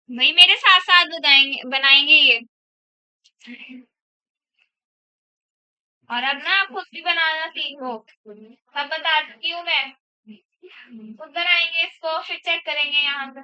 भाई मेरे साथ साथ बताएंगे बनाएंगे ये। और अब ना आप खुद भी बनाना सीखो। सब बताती हूँ मैं। खुद बनाएंगे इसको फिर चेक करेंगे यहाँ पे।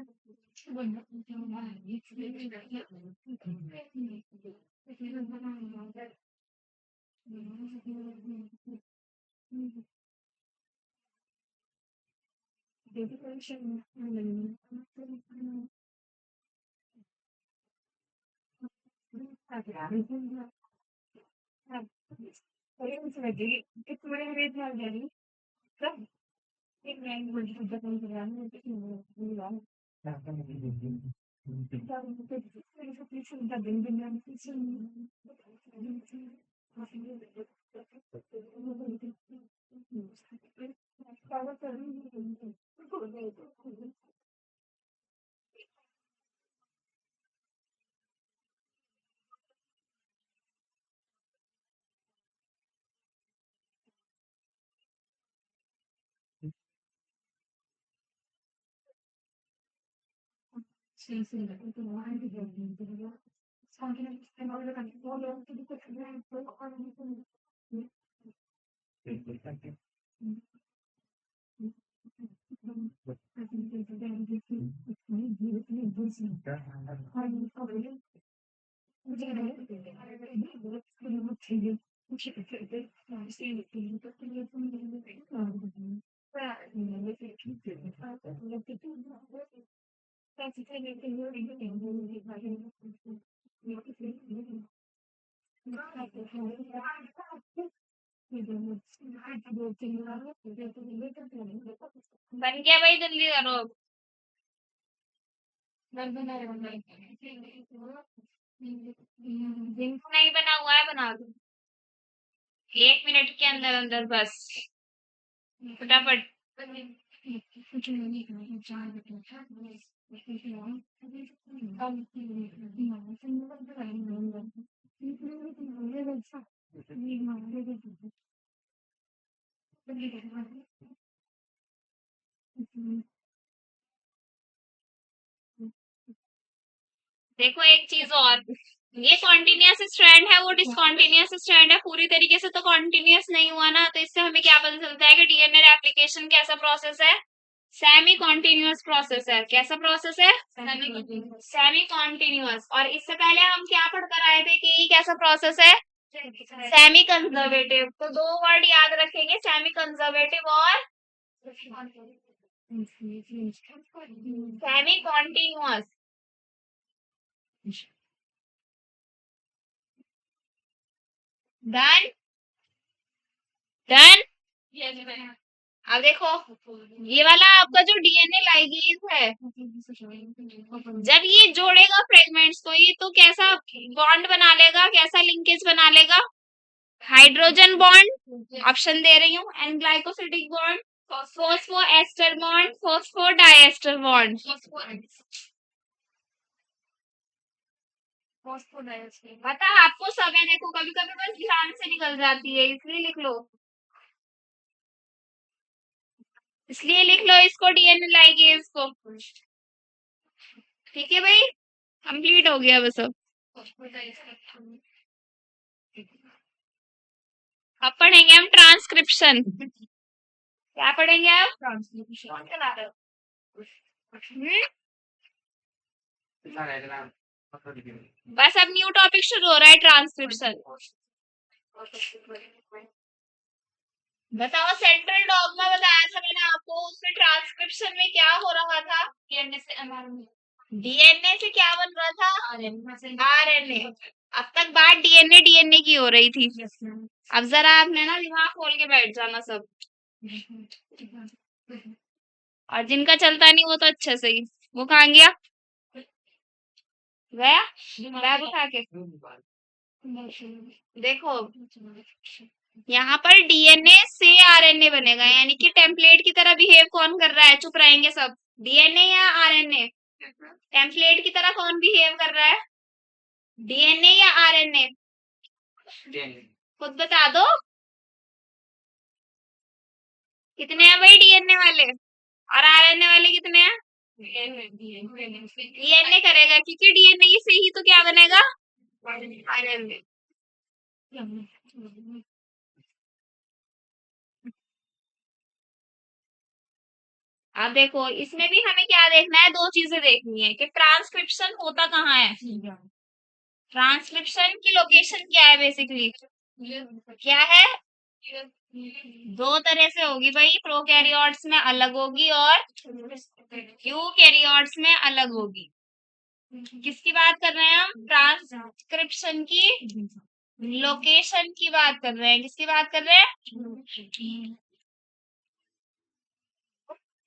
बन गया भाई, जल्दी करो। जिनको नहीं बना हुआ है बना दो। 1 मिनट के अंदर अंदर बस। फटाफट। देखो एक चीज और, ये कॉन्टिन्यूअस स्ट्रैंड है, वो डिसकॉन्टिन्यूअस स्ट्रैंड है, पूरी तरीके से तो कॉन्टिन्यूअस नहीं हुआ ना, तो इससे हमें क्या पता चलता है कि डीएनए रेप्लिकेशन कैसा प्रोसेस है? सेमी कॉन्टिन्यूअस प्रोसेस है। कैसा प्रोसेस है? Semi continuous. और इससे पहले हम क्या पढ़ कर आए थे कि कैसा प्रोसेस है? Semi conservative. तो दो वर्ड याद रखेंगे, सेमी कंजर्वेटिव और सेमी कॉन्टिन्यूअस। Done done. अब देखो, ये वाला आपका जो डीएनए लाइगेज है, जब ये जोड़ेगा फ्रेगमेंट्स को, ये तो कैसा बॉन्ड बना लेगा, कैसा लिंकेज बना लेगा? हाइड्रोजन बॉन्ड, ऑप्शन दे रही हूँ, and glycosidic bond, phosphoester bond, phosphodiester bond. पता है आपको सब है, देखो कभी कभी बस ध्यान से निकल जाती है, इसलिए लिख लो, इसलिए लिख लो इसको, डीएनए लाइगेज को। ठीक है भाई, कंप्लीट हो गया बस अब। अब पढ़ेंगे हम ट्रांसक्रिप्शन। क्या पढ़ेंगे आप? कौन चला रहे हो? बस अब न्यू टॉपिक शुरू हो रहा है, ट्रांसक्रिप्शन। बताओ, सेंट्रल डॉग्मा बताया था मैंने आपको, उसमें ट्रांसक्रिप्शन में क्या हो रहा था? डीएनए से क्या बन रहा था? आरएनए। अब तक बात डीएनए डीएनए की हो रही थी। अब जरा आपने ना दिमाग खोल के बैठ जाना सब, और जिनका चलता नहीं वो तो अच्छा सही। वो कहाँ गया? गया बैग उठा के। देखो, यहाँ पर डीएनए से आरएनए बनेगा, यानी कि टेम्पलेट की तरह बिहेव कौन कर रहा है? चुप रहेंगे सब। डीएनए या आरएनए? टेम्पलेट की तरह कौन बिहेव कर रहा है? डीएनए या आरएनए? खुद बता दो, कितने हैं भाई डीएनए वाले, और आरएनए वाले कितने हैं? डीएनए करेगा, क्योंकि डीएनए से ही तो क्या बनेगा? आरएनए। अब देखो, इसमें भी हमें क्या देखना है? दो चीजें देखनी है कि ट्रांसक्रिप्शन होता कहाँ है। ट्रांसक्रिप्शन की लोकेशन क्या है बेसिकली? क्या है? दो तरह से होगी भाई, प्रोकैरियोट्स में अलग होगी और यूकैरियोट्स में अलग होगी। किसकी बात कर रहे हैं हम? ट्रांसक्रिप्शन की लोकेशन की बात कर रहे हैं। किसकी बात कर रहे हैं?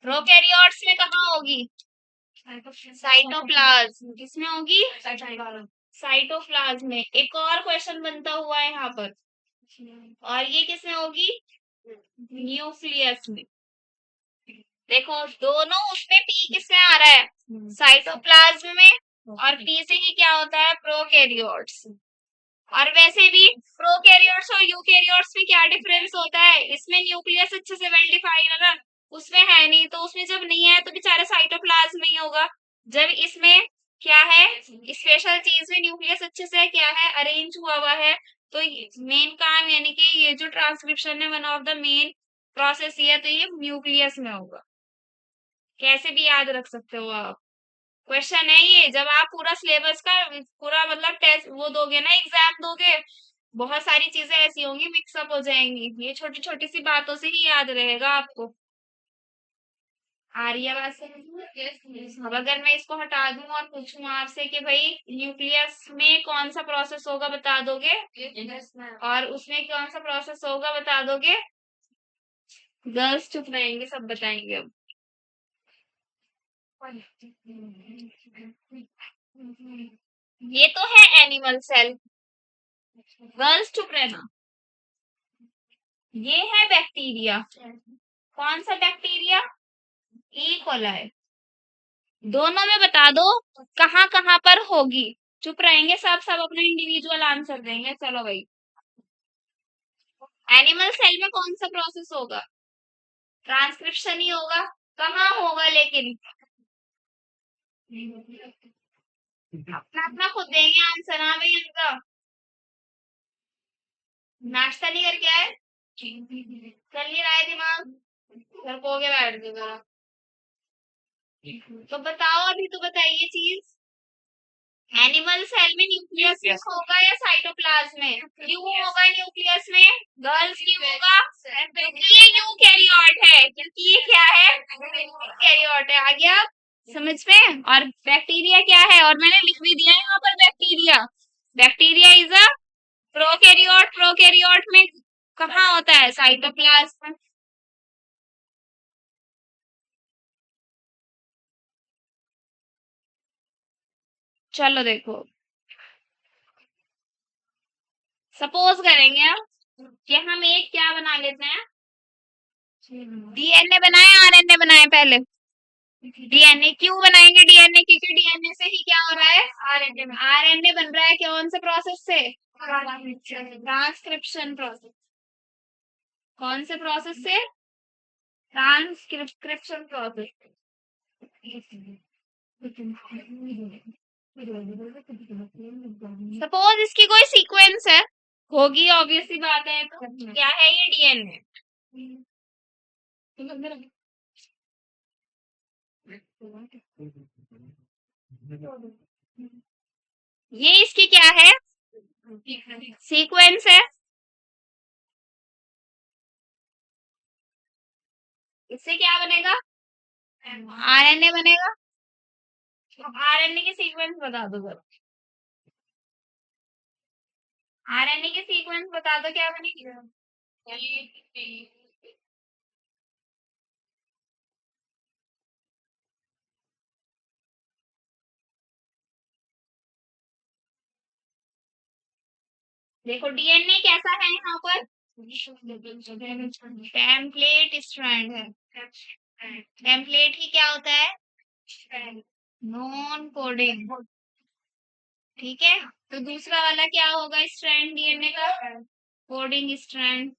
प्रोकैरियोट्स में कहाँ होगी? साइटोप्लाज्म। किसमें होगी? साइटोप्लाज्म में। एक और क्वेश्चन बनता हुआ है यहाँ पर, और ये किसमें होगी? न्यूक्लियस में। देखो, दोनों उसमें पी किसमें आ रहा है? साइटोप्लाज्म में, और पी से ही क्या होता है? प्रोकैरियोट्स। और वैसे भी प्रोकैरियोट्स और यूकैरियोट्स में क्या डिफरेंस होता है? इसमें न्यूक्लियस अच्छे से वेल डिफाइंड है ना, उसमें है नहीं, तो उसमें जब नहीं है तो बेचारा साइटोप्लाज्म में ही होगा। जब इसमें क्या है? स्पेशल चीज में न्यूक्लियस अच्छे से क्या है? अरेंज हुआ है। तो मेन काम, यानी कि ये जो ट्रांसक्रिप्शन है, one of the main process ये है, तो ये न्यूक्लियस में होगा। कैसे भी याद रख सकते हो आप, क्वेश्चन है ये। जब आप पूरा सिलेबस का पूरा मतलब टेस्ट वो दोगे ना, एग्जाम दोगे, बहुत सारी चीजें ऐसी होंगी, मिक्सअप हो जाएंगी, ये छोटी छोटी सी बातों से ही याद रहेगा आपको। आ रही है बात समझ? अब अगर मैं इसको हटा दूं और पूछूं आपसे कि भाई न्यूक्लियस में कौन सा प्रोसेस होगा, बता दोगे? और उसमें कौन सा प्रोसेस होगा, बता दोगे? गर्ल्स चुप रहेंगे, सब बताएंगे अब। ये तो है एनिमल सेल, गर्ल्स चुप रहना। ये है बैक्टीरिया। कौन सा बैक्टीरिया? E coli. दोनों में बता दो कहाँ कहाँ पर होगी। चुप रहेंगे सब, सब अपना इंडिविजुअल आंसर देंगे। चलो भाई, एनिमल सेल में कौन सा प्रोसेस होगा? ट्रांसक्रिप्शन ही होगा। कहाँ होगा लेकिन? अपना अपना खुद देंगे आंसर। हाँ भाई, इनका नाश्ता नहीं करके आए? चल नहीं रहा है दिमाग, घर को हो के बैठ गए जरा। तो बताओ, अभी तो बताइए चीज। एनिमल सेल में न्यूक्लियस होगा या साइटोप्लाज्म में? क्यों होगा न्यूक्लियस में? गर्ल्स क्यों होगा? क्योंकि ये यूकैरियोट है। क्योंकि ये क्या है? यूकैरियोट है। आ गया समझ में? और बैक्टीरिया क्या है? और मैंने लिख भी दिया है यहाँ पर bacteria. Bacteria is a prokaryote में कहाँ होता है? साइटोप्लाज्म। चलो देखो, सपोज करेंगे कि हम एक क्या बना लेते हैं, डीएनए बनाए आरएनए बनाए पहले। डीएनए क्यों बनाएंगे? डीएनए क्योंकि डीएनए से ही क्या हो रहा है? आरएनए बन रहा है कौन से प्रोसेस से? Transcription process. कौन से प्रोसेस से? Transcription process. सपोज इसकी कोई सीक्वेंस है, होगी ऑब्वियस सी बात है, तो क्या है ये? डीएनए। ये इसकी क्या है? सीक्वेंस है। इससे क्या बनेगा? आरएनए बनेगा। तो आरएनए की सीक्वेंस बता दो जरा। आरएनए की सीक्वेंस बता दो क्या बनेगी? देखो डीएनए कैसा है यहाँ पर? टेम्पलेट स्ट्रैंड है। टेम्पलेट ही क्या होता है? Non coding. ठीक है, तो दूसरा वाला क्या होगा स्ट्रैंड डीएनए का? Coding strand.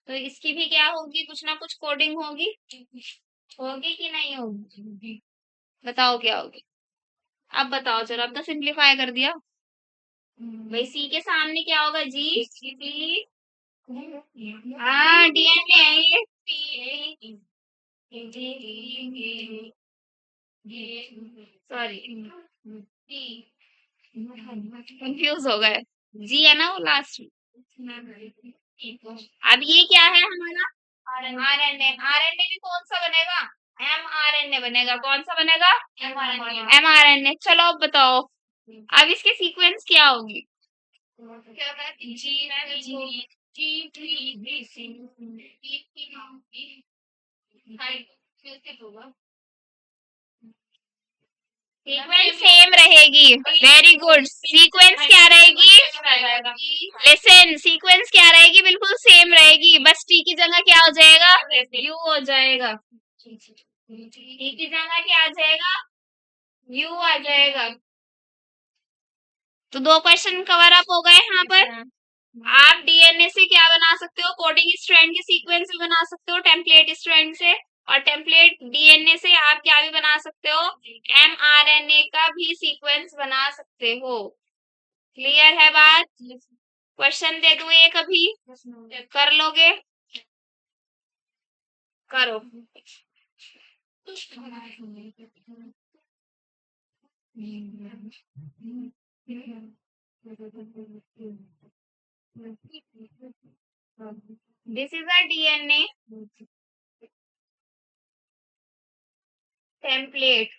तो इसकी भी क्या होगी? कुछ ना कुछ कोडिंग होगी। होगी कि नहीं होगी? बताओ क्या होगी? अब बताओ जरा, अब तो सिंप्लीफाई कर दिया। भाई सी के सामने क्या होगा? जी। सी। हाँ डीएनए है ये। सॉरी, कंफ्यूज हो गए। जी है ना वो लास्ट में। अब ये क्या है हमारा? आरएनए। आरएनए भी कौन सा बनेगा? एमआरएनए बनेगा। कौन सा बनेगा? एमआरएनए। चलो अब बताओ, अब इसके सीक्वेंस क्या होगी? क्या होगा? सीक्वेंस सेम रहेगी। Very good. सीक्वेंस क्या रहेगी? लिसन, सीक्वेंस क्या रहेगी? बिल्कुल सेम रहेगी, बस टी की जगह क्या हो जाएगा? यू हो जाएगा। टी की जगह क्या आ जाएगा? यू आ जाएगा। तो दो क्वेश्चन कवर अप हो गए यहाँ पर। आप डीएनए से क्या बना सकते हो? कोडिंग स्ट्रैंड के सीक्वेंस भी बना सकते हो टेम्पलेट स्ट्रैंड से, और टेम्पलेट डीएनए से आप क्या भी बना सकते हो? एमआरएनए का भी सीक्वेंस बना सकते हो। क्लियर है बात? क्वेश्चन दे दूं एक अभी, कर लोगे? करो। This is a DNA template.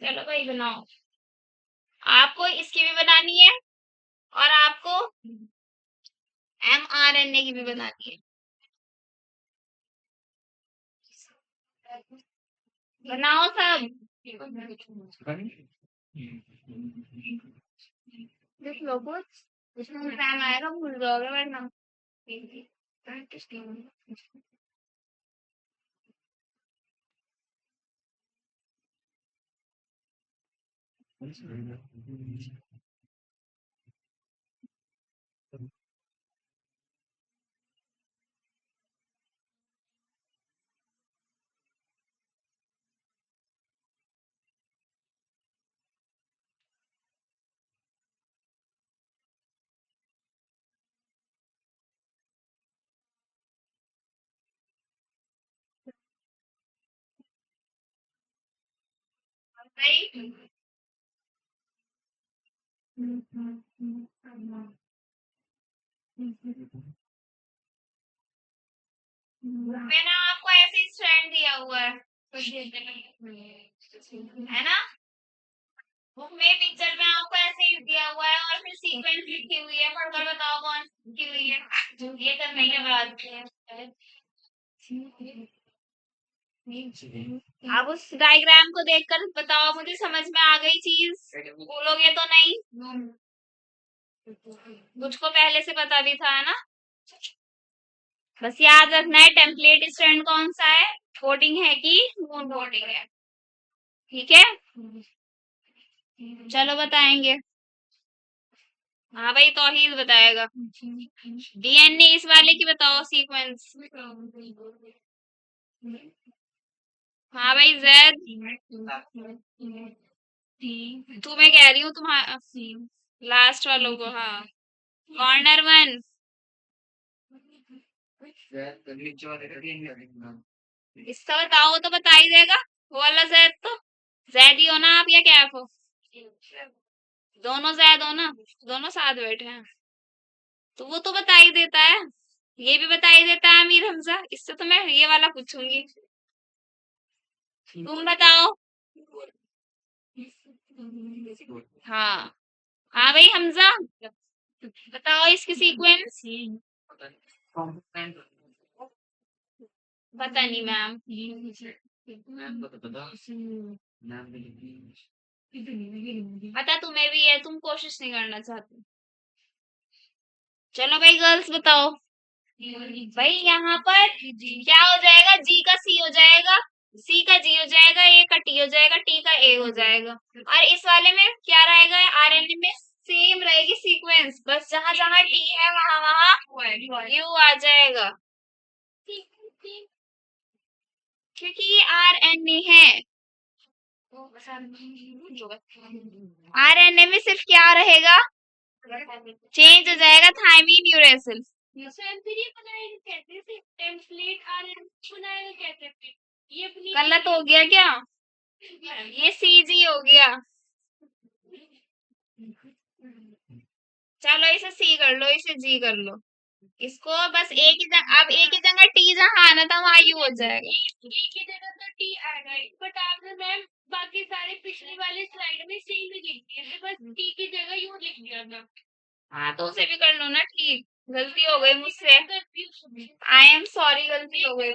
चलो भाई बनाओ। आपको इसकी भी बनानी है और आपको एमआरएनए की भी बनानी है। बनाओ सब। देख लो कुछ, इसमें टाइम आएगा भूल जाओगे वरना। सही। मैंने आपको ऐसे स्टैंड दिया हुआ है, है ना? बुक में पिक्चर में आपको ऐसे ही दिया हुआ है और फिर सीक्वेंस लिखी हुई है, पढ़कर बताओ कौन लिखी हुई है। ये करने के बाद अब उस डायग्राम को देखकर बताओ मुझे, समझ में आ गई चीज? बोलोगे तो नहीं? मुझको पहले से पता भी था, है ना? बस याद रखना है टेम्पलेट स्टैंड कौन सा है, कोडिंग है कि नॉन कोडिंग है। ठीक है, चलो बताएंगे। हाँ भाई, तौहीद बताएगा। डीएनए इस वाले की बताओ सीक्वेंस। हाँ भाई, जैद तुम्हें कह रही हूँ, तुम्हारा लास्ट वालों को। हाँ, कॉर्नर वन। इसका बताओ, वो तो बता ही देगा। वो वाला जैद तो जैद ही हो ना आप, या कैफ हो? दोनों जैद हो ना, दोनों साथ बैठे हैं तो वो तो बता ही देता है। ये भी बता ही देता है अमीर हमजा। इससे तो मैं ये वाला पूछूंगी। तुम बताओ। हाँ, हाँ भाई हमजा, बताओ इसकी सीक्वेंस। पता नहीं मैम। पता तुम्हें भी है, तुम कोशिश नहीं करना चाहती। चलो भाई गर्ल्स बताओ। भाई यहाँ पर क्या हो जाएगा, जी का सी हो जाएगा, सी का जी हो जाएगा, ए का टी हो जाएगा, टी का ए हो जाएगा। और इस वाले में क्या रहेगा, आरएनए में सेम रहेगी सीक्वेंस, बस जहां जहां टी है वहां वहां यू आ जाएगा, क्योंकि ये आरएनए है। आरएनए में सिर्फ क्या रहेगा, चेंज हो जाएगा थायमीन यूरेसिल। गलत हो गया क्या? ये सीजी हो गया। चलो इसे सी कर लो, इसे जी कर लो। इसको बस एक ही जगह, अब एक ही जगह टी जहाँ आना था वहां यू हो जाएगा। एक ही जगह तो टी आ गई, बट आपने मैम बाकी सारे पिछली वाले स्लाइड में सेम ही लिख दिए थे, बस टी की जगह यू लिख दिया था। हाँ तो उसे भी कर लो ना, ठीक। गलती हो गई मुझसे, आई एम सॉरी, गलती हो गई।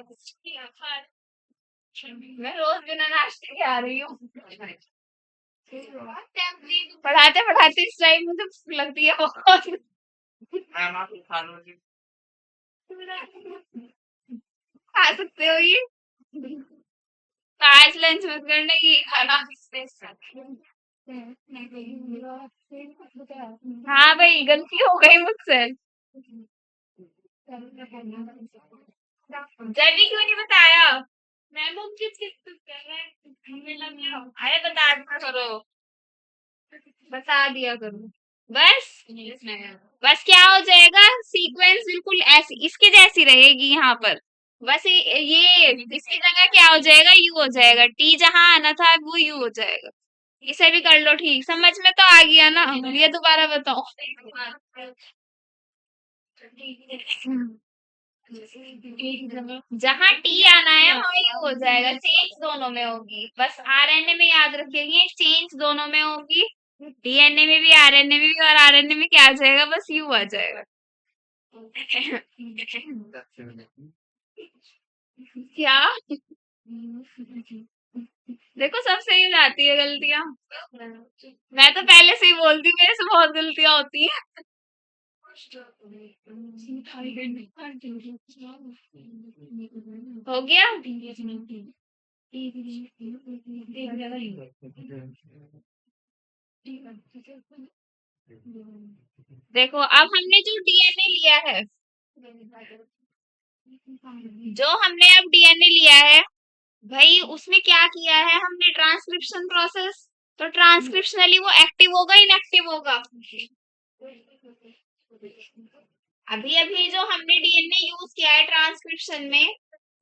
मैं रोज बिना नाश्ते के आ रही हूँ। पढ़ाते पढ़ाते इस टाइम मुझे भूख लगती है बहुत। खा सकते हो ये, तो आज लंच मत करना, ये खाना। हाँ भाई, गलती हो गई मुझसे। जल्दी क्यों नहीं बताया? मैम हम किस किस कर रहे हैं, अरे बता दिया करो, बता दिया करो बस। बस क्या हो जाएगा, सीक्वेंस बिल्कुल ऐसी इसके जैसी रहेगी यहाँ पर। बस ये इसकी जगह क्या हो जाएगा, यू हो जाएगा, टी जहां आना था वो यू हो जाएगा। इसे भी कर लो, ठीक। समझ में तो आ गया ना? ये दोबारा बताओ। जहां टी आना है वहां यू हो जाएगा, चेंज दोनों में होगी। बस आरएनए में याद रखिए, चेंज दोनों में होगी, डीएनए में भी, आरएनए में भी, और आरएनए में क्या आ जाएगा, बस यू आ जाएगा। क्या? देखो सब सही हो जाती है गलतियां। मैं तो पहले से ही बोलती हूँ, मेरे से बहुत गलतियां होती हैं। हो गया। देखो अब हमने जो डीएनए लिया है, जो हमने अब डीएनए लिया है भाई, उसमें क्या किया है हमने, ट्रांसक्रिप्शन प्रोसेस। तो ट्रांसक्रिप्शनली वो एक्टिव होगा, इनएक्टिव होगा? अभी अभी जो हमने डीएनए यूज किया है ट्रांसक्रिप्शन में,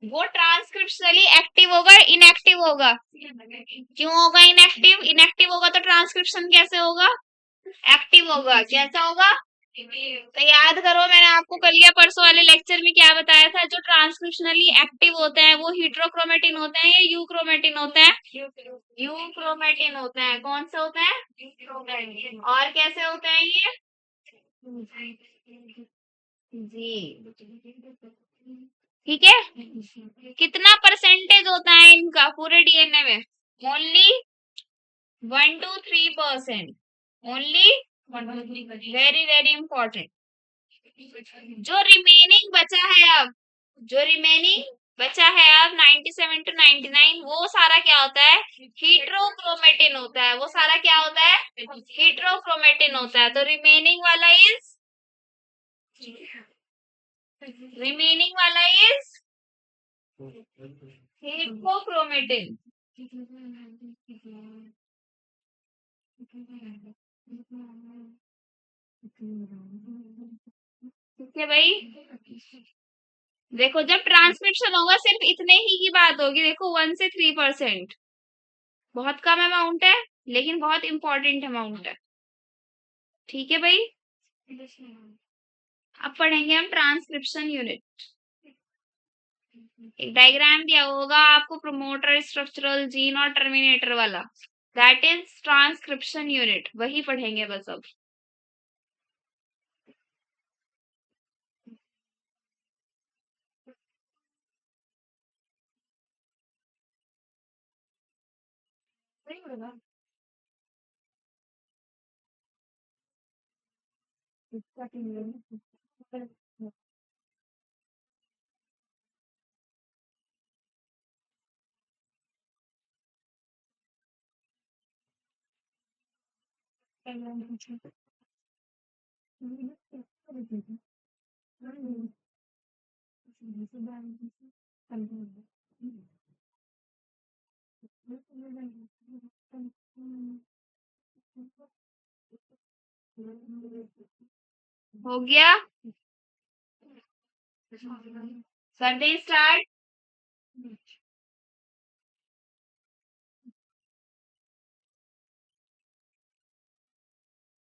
वो ट्रांसक्रिप्शनली एक्टिव होगा, इनएक्टिव होगा? क्यों होगा इनएक्टिव? इनएक्टिव होगा तो ट्रांसक्रिप्शन कैसे होगा? एक्टिव होगा। कैसा होगा? तो याद करो, मैंने आपको कल या परसों वाले लेक्चर में क्या बताया था, जो ट्रांसक्रिप्शनली एक्टिव होते हैं वो हीट्रोक्रोमेटिन होते हैं या यूक्रोमेटिन होते हैं? यूक्रोमेटिन होते हैं। कौन से होते हैं? और कैसे होते हैं ये? जी, ठीक है। कितना परसेंटेज होता है इनका पूरे डीएनए में? Only 1 to 3%। Only very very important. जो रिमेनिंग बचा है अब, जो रिमेनिंग बचा है अब 97 to 99, वो सारा क्या होता है? हीट्रोक्रोमेटिन होता है। वो सारा क्या होता है? हीट्रोक्रोमेटिन होता है। तो रिमेनिंग वाला इज हीट्रोक्रोमेटिन। ठीक है भाई। देखो, जब ट्रांसक्रिप्शन होगा सिर्फ इतने ही की बात होगी। देखो, 1 से 3%, बहुत कम अमाउंट है लेकिन बहुत इंपॉर्टेंट अमाउंट है। ठीक है भाई। अब पढ़ेंगे हम ट्रांसक्रिप्शन यूनिट। एक डायग्राम दिया होगा आपको, प्रमोटर, स्ट्रक्चरल जीन और टर्मिनेटर वाला, दैट इज ट्रांसक्रिप्शन यूनिट। वही पढ़ेंगे बस अब। हो गया? कर दें स्टार्ट?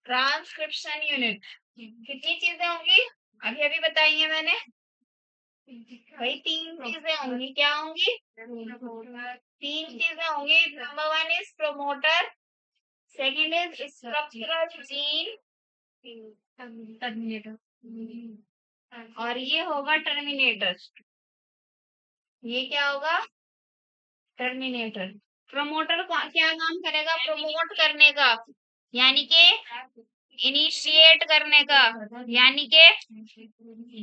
ट्रांसक्रिप्शन यूनिट कितनी चीजें होंगी? अभी अभी बताई है मैंने भाई। 3 चीजें होंगी। क्या होंगी? 3 चीजें होंगी। Number 1 is promoter, second is structural gene, terminator, और ये होगा टर्मिनेटर। ये क्या होगा? टर्मिनेटर। प्रमोटर क्या काम करेगा? प्रमोट करने का, यानी कि इनिशिएट करने का, यानी कि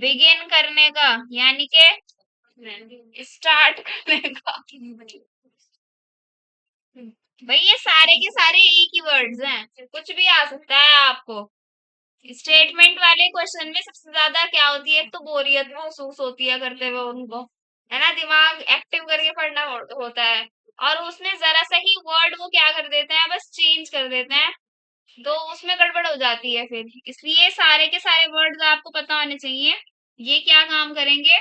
बिगिन करने का, यानी कि स्टार्ट करने का। भाई ये सारे के सारे एक ही वर्ड्स हैं, कुछ भी आ सकता है आपको। स्टेटमेंट वाले क्वेश्चन में सबसे ज्यादा क्या होती है? एक तो बोरियत महसूस होती है करते हुए उनको, है ना? दिमाग एक्टिव करके पढ़ना होता है, और उसमें जरा सा ही वर्ड वो क्या कर देते हैं, बस चेंज कर देते हैं, तो उसमें गड़बड़ हो जाती है फिर। इसलिए सारे के सारे वर्ड्स आपको पता होने चाहिए। ये क्या काम करेंगे?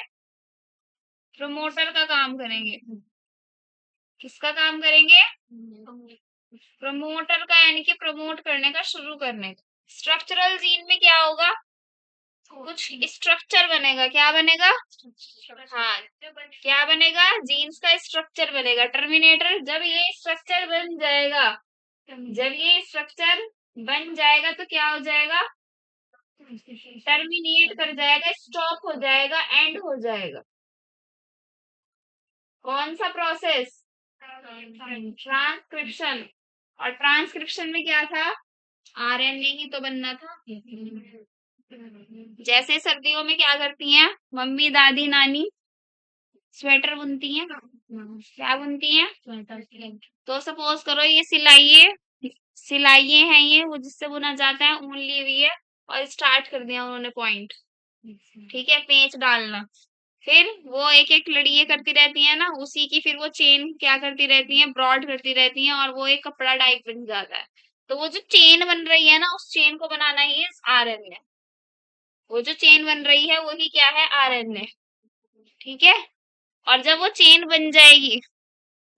प्रमोटर का काम करेंगे। किसका काम करेंगे? प्रमोटर का, यानी कि प्रमोट करने का, शुरू करने का। स्ट्रक्चरल जीन में क्या होगा? कुछ स्ट्रक्चर बनेगा। क्या बनेगा? हाँ, क्या बनेगा? जीन्स का स्ट्रक्चर बनेगा। टर्मिनेटर, जब ये स्ट्रक्चर बन जाएगा, जब ये स्ट्रक्चर बन जाएगा तो क्या हो जाएगा? टर्मिनेट कर जाएगा, स्टॉप हो जाएगा, एंड हो जाएगा। कौन सा प्रोसेस? ट्रांसक्रिप्शन। और ट्रांसक्रिप्शन में क्या था? आरएनए ही तो बनना था। जैसे सर्दियों में क्या करती हैं मम्मी, दादी, नानी? स्वेटर बुनती हैं। क्या बुनती हैं? तो सपोज करो ये सिलाइये, सिलाइये हैं ये, वो जिससे बुना जाता है, ऊन ली हुई है, और स्टार्ट कर दिया उन्होंने पॉइंट। ठीक है, पेंच डालना। फिर वो एक एक लड़ी ये करती रहती है ना, उसी की फिर वो चेन क्या करती रहती है? ब्रॉड करती रहती है, और वो एक कपड़ा टाइप बन जाता है। तो वो जो चेन बन रही है ना, उस चेन को बनाना ही आरएनए। वो जो चेन बन रही है वही क्या है? आरएनए। ठीक है। और जब वो चेन बन जाएगी,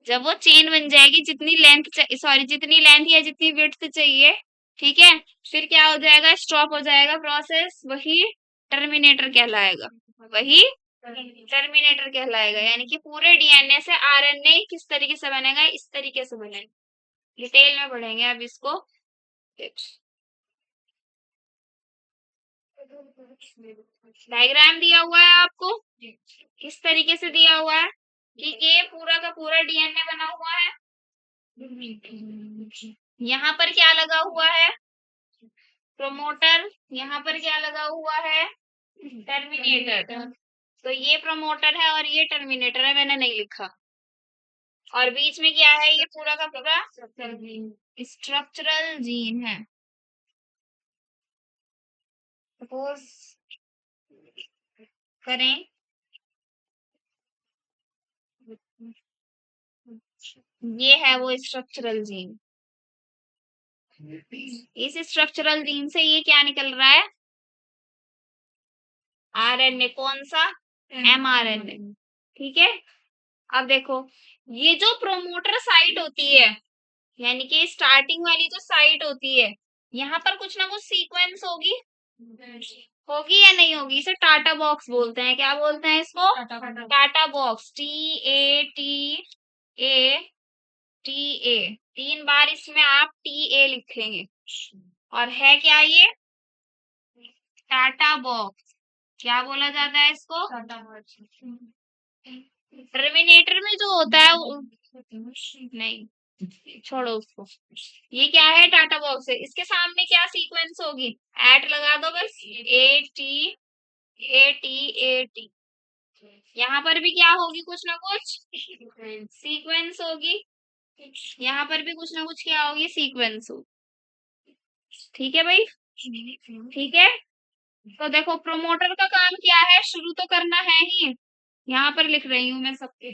जब वो चेन बन जाएगी, जितनी लेंथ सॉरी जितनी लेंथ या जितनी विड्थ चाहिए, ठीक है, फिर क्या हो जाएगा, स्टॉप हो जाएगा प्रोसेस, वही टर्मिनेटर कहलाएगा, वही टर्मिनेटर कहलाएगा। यानी कि पूरे डीएनए से आरएनए किस तरीके से बनेगा, इस तरीके से बनेगा। डिटेल में पढ़ेंगे अब इसको। डायग्राम दिया हुआ है आपको, किस तरीके से दिया हुआ है कि ये पूरा का पूरा डीएनए बना हुआ है। यहाँ पर क्या लगा हुआ है, प्रोमोटर। यहाँ पर क्या लगा हुआ है, टर्मिनेटर। तो ये प्रमोटर है और ये टर्मिनेटर है, मैंने नहीं लिखा। और बीच में क्या है, ये पूरा का पूरा स्ट्रक्चरल जीन है। सपोज करें ये है वो स्ट्रक्चरल जीन, इस स्ट्रक्चरल जीन से ये क्या निकल रहा है, आरएनए। कौन सा, एमआरएनए। ठीक है, अब देखो ये जो प्रोमोटर साइट होती है, यानी कि स्टार्टिंग वाली जो साइट होती है, यहाँ पर कुछ ना कुछ सीक्वेंस होगी, होगी या नहीं होगी। इसे टाटा बॉक्स बोलते हैं, क्या बोलते हैं इसको, TATA box. A T A, 3 बार इसमें आप टी ए लिखेंगे। और है क्या ये, टाटा बॉक्स। क्या बोला जाता है इसको, टर्मिनेटर में जो होता है नहीं, छोड़ो उसको। ये क्या है, टाटा बॉक्स है, इसके सामने क्या सीक्वेंस होगी, एट लगा दो बस, ए टी। यहाँ पर भी क्या होगी, कुछ ना कुछ सीक्वेंस होगी, यहाँ पर भी कुछ ना कुछ क्या होगी, सीक्वेंस होगी। ठीक है भाई, ठीक है। तो देखो प्रोमोटर का काम क्या है, शुरू तो करना है ही। यहाँ पर लिख रही हूँ मैं सबके,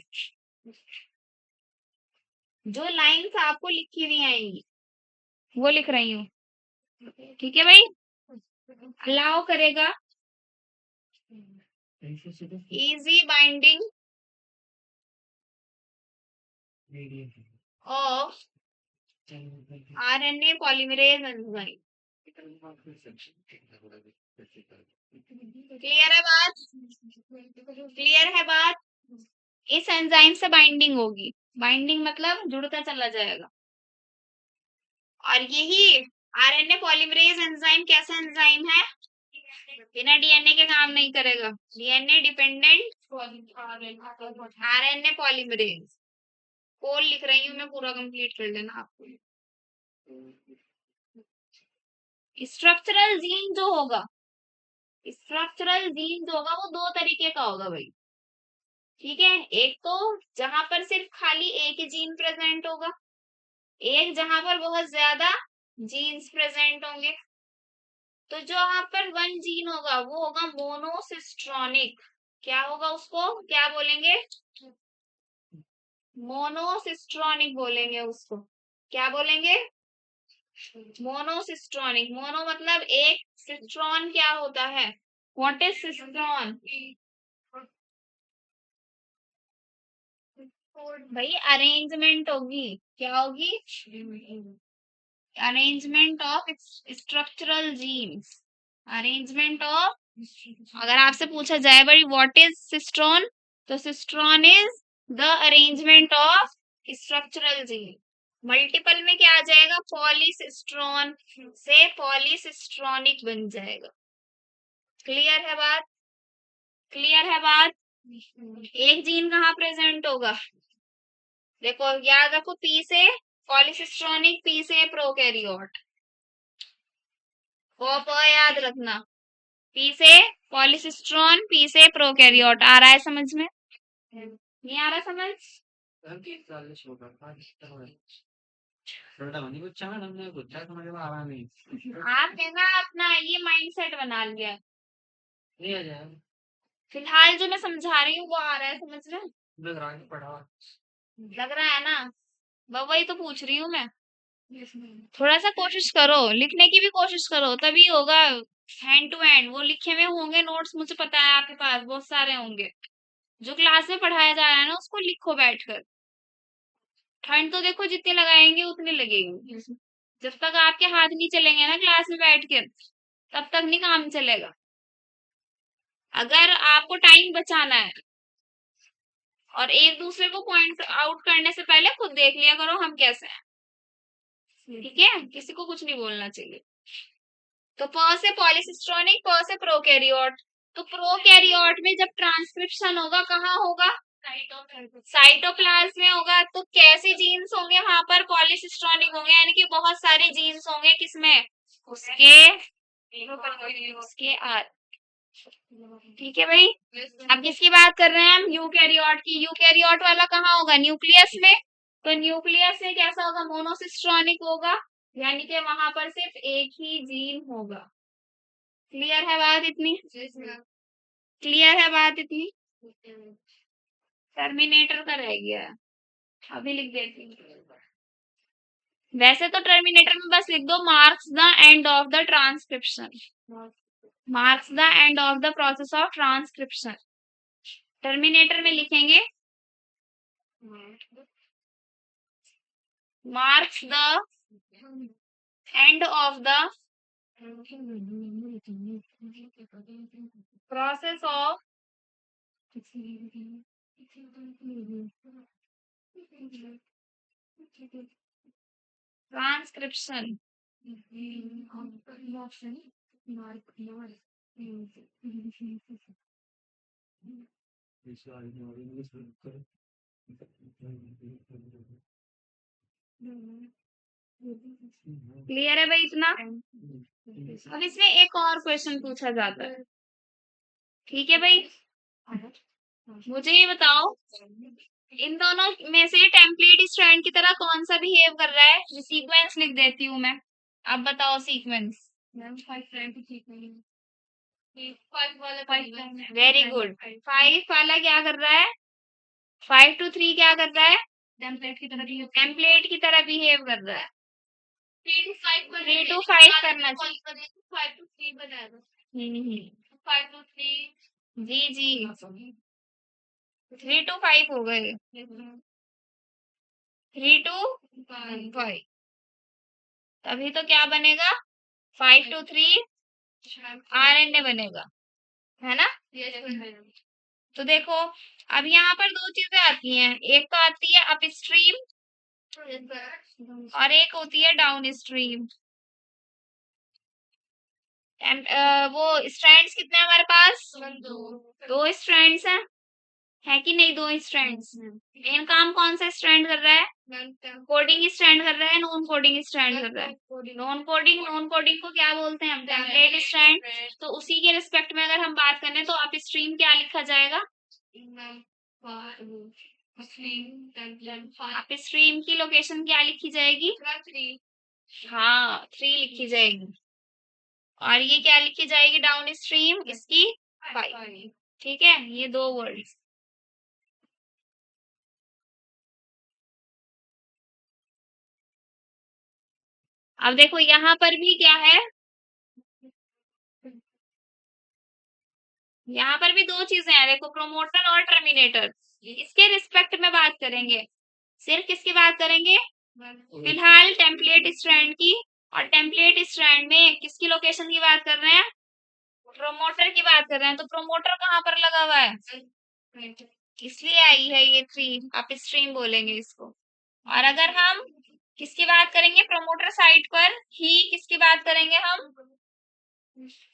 जो लाइंस आपको लिखी हुई आएंगी वो लिख रही हूँ। ठीक है भाई, अलाउ करेगा easy binding of RNA polymerase enzyme. Clear है बात, क्लियर है बात। इस एंजाइम से बाइंडिंग होगी, बाइंडिंग मतलब जुड़ता चला जाएगा। और यही आरएनए पॉलीमरेज एंजाइम कैसा एंजाइम है, बिना डीएनए के काम नहीं करेगा, डीएनए डिपेंडेंट आरएनए पॉलीमरेज। कोल लिख रही हूँ मैं, पूरा कंप्लीट कर लेना आपको। स्ट्रक्चरल जीन जो होगा, स्ट्रक्चरल जीन जो होगा वो 2 तरीके का होगा भाई। ठीक है, एक तो जहां पर सिर्फ खाली एक ही जीन प्रेजेंट होगा, एक जहां पर बहुत ज्यादा जीन्स प्रेजेंट होंगे। तो जो यहाँ पर वन जीन होगा वो होगा मोनोसिस्ट्रॉनिक। क्या होगा, उसको क्या बोलेंगे, मोनोसिस्ट्रॉनिक बोलेंगे उसको। क्या बोलेंगे, मोनोसिस्ट्रॉनिक। मोनो मतलब एक, सिस्ट्रॉन क्या होता है, व्हाट इज सिस्ट्रॉन, भाई अरेंजमेंट होगी, क्या होगी, arrangement of structural genes, arrangement of. अगर आपसे पूछा जाए भाई व्हाट इज सिस्ट्रॉन, तो cistron is the arrangement of structural gene. Multiple में क्या आ जाएगा, पॉलीसिस्ट्रॉन से पॉलीसिस्ट्रॉनिक बन जाएगा। क्लियर है बात, क्लियर है बात। एक जीन कहाँ प्रेजेंट होगा, देखो याद रखो, पी से पॉलीसिस्ट्रॉनिक, पी से प्रोकैरियोट, प याद रखना, पी से पॉलीसिस्ट्रॉन, पी से प्रोकैरियोट। आ रहा है समझ में, नहीं आ रहा समझ, आपने ना अपना ये माइंडसेट बना लिया है। फिलहाल जो मैं समझा रही हूँ वो आ रहा है समझ रहे हैं? लग रहा है ना, वही तो पूछ रही हूँ मैं। थोड़ा सा कोशिश करो, लिखने की भी कोशिश करो, तभी होगा। हैंड टू हैंड वो लिखे हुए होंगे नोट्स, मुझे पता है आपके पास बहुत सारे होंगे। जो क्लास में पढ़ाया जा रहा है ना उसको लिखो बैठकर। ठंड तो देखो जितनी लगाएंगे उतनी लगेगी। जब तक आपके हाथ नहीं चलेंगे ना क्लास में बैठ कर, तब तक नहीं काम चलेगा। अगर आपको टाइम बचाना है और एक दूसरे को पॉइंट आउट करने से पहले खुद देख लिया करो हम कैसे हैं। ठीक है, किसी को कुछ नहीं बोलना चाहिए। तो प से पॉलीसिस्ट्रोनिक, प से प्रोकैरियोट। तो प्रोकैरियोट में जब ट्रांसक्रिप्शन होगा कहाँ होगा? साइटोप्लाज्म में होगा। तो कैसे जीन्स होंगे वहां पर? पॉलीसिस्ट्रोनिक होंगे, यानी कि बहुत सारे जीन्स होंगे किसमें? उसके आर। ठीक है भाई। अब किसकी बात कर रहे हैं हम? यूकैरियोट की। यूकैरियोट वाला कहाँ होगा? न्यूक्लियस में। तो न्यूक्लियस में कैसा होगा? मोनोसिस्ट्रोनिक होगा, यानी कि वहां पर सिर्फ एक ही जीन होगा। क्लियर है बात इतनी? क्लियर है बात इतनी? टर्मिनेटर का रह गया है, अभी लिख देती हूँ। वैसे तो टर्मिनेटर में बस लिख दो marks the end of the transcription, marks the end of the process of transcription. Terminator में लिखेंगे marks the end of the process of transcription. Clear है भाई इतना? अब इसमें एक और क्वेश्चन पूछा जाता है। ठीक है भाई, मुझे ये बताओ इन दोनों में से टेम्पलेट स्ट्रैंड की तरह कौन सा बिहेव कर रहा है? सीक्वेंस लिख देती हूँ मैं, अब बताओ सीक्वेंस। Very good. 5 वाला क्या कर रहा है? 5 to 3 क्या कर रहा है? टेम्पलेट की तरह बिहेव कर रहा है। 3 to 5 करना चाहिए। 5 to 3 बनाएगा। 5 to 3 जी जी 3 to 5 हो गए। 3 to 5 तभी तो क्या बनेगा? 5 to 3 RNA बनेगा, है ना? तो देखो अब यहाँ पर दो चीजें आती हैं, एक तो आती है अपस्ट्रीम और एक होती है डाउन स्ट्रीम। वो स्ट्रैंड्स कितने हैं हमारे पास? दो स्ट्रैंड्स हैं, है कि नहीं? दो स्ट्रैंड्स। मेन काम कौन सा स्ट्रैंड कर रहा है? कोडिंग स्ट्रैंड कर रहा है, नॉन कोडिंग स्ट्रैंड कर रहा है? नॉन कोडिंग को क्या बोलते हैं हम? Template strand. तो उसी के रिस्पेक्ट में अगर हम बात करें तो अपस्ट्रीम क्या लिखा जाएगा? अपस्ट्रीम की लोकेशन क्या लिखी जाएगी? हाँ 3 लिखी जाएगी। और ये क्या लिखी जाएगी डाउन स्ट्रीम? इसकी 5। ठीक है, ये दो वर्ड्स। अब देखो यहाँ पर भी क्या है, यहाँ पर भी दो चीजें हैं। देखो प्रोमोटर और टर्मिनेटर, इसके रिस्पेक्ट में बात करेंगे। सिर्फ किसकी बात करेंगे? फिलहाल टेम्पलेट स्ट्रैंड की। और टेम्पलेट स्ट्रैंड में किसकी लोकेशन की बात कर रहे हैं? प्रोमोटर की बात कर रहे हैं। तो प्रोमोटर कहाँ पर लगा हुआ है? इसलिए आई है ये 3, आप स्ट्रीम बोलेंगे इसको। और अगर हम किसकी बात करेंगे प्रोमोटर साइड पर ही, किसकी बात करेंगे हम?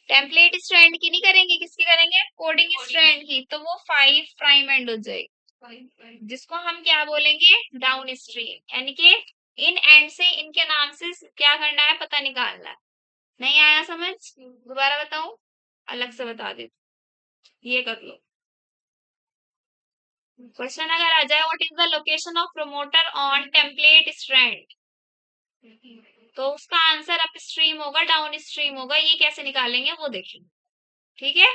टेम्पलेट स्ट्रैंड की नहीं करेंगे, किसकी करेंगे? कोडिंग स्ट्रैंड की। तो वो 5 प्राइम एंड हो जाएगी, जिसको हम क्या बोलेंगे? Down stream. यानी कि इन एंड से इनके नाम से क्या करना है? पता निकालना है। नहीं आया समझ? दोबारा बताऊं? अलग से बता देती, ये कर लो। क्वेश्चन अगर आ जाए what is the location of promoter on template strand, तो उसका आंसर अप स्ट्रीम होगा, डाउन स्ट्रीम होगा। ये कैसे निकालेंगे वो देखेंगे। ठीक है।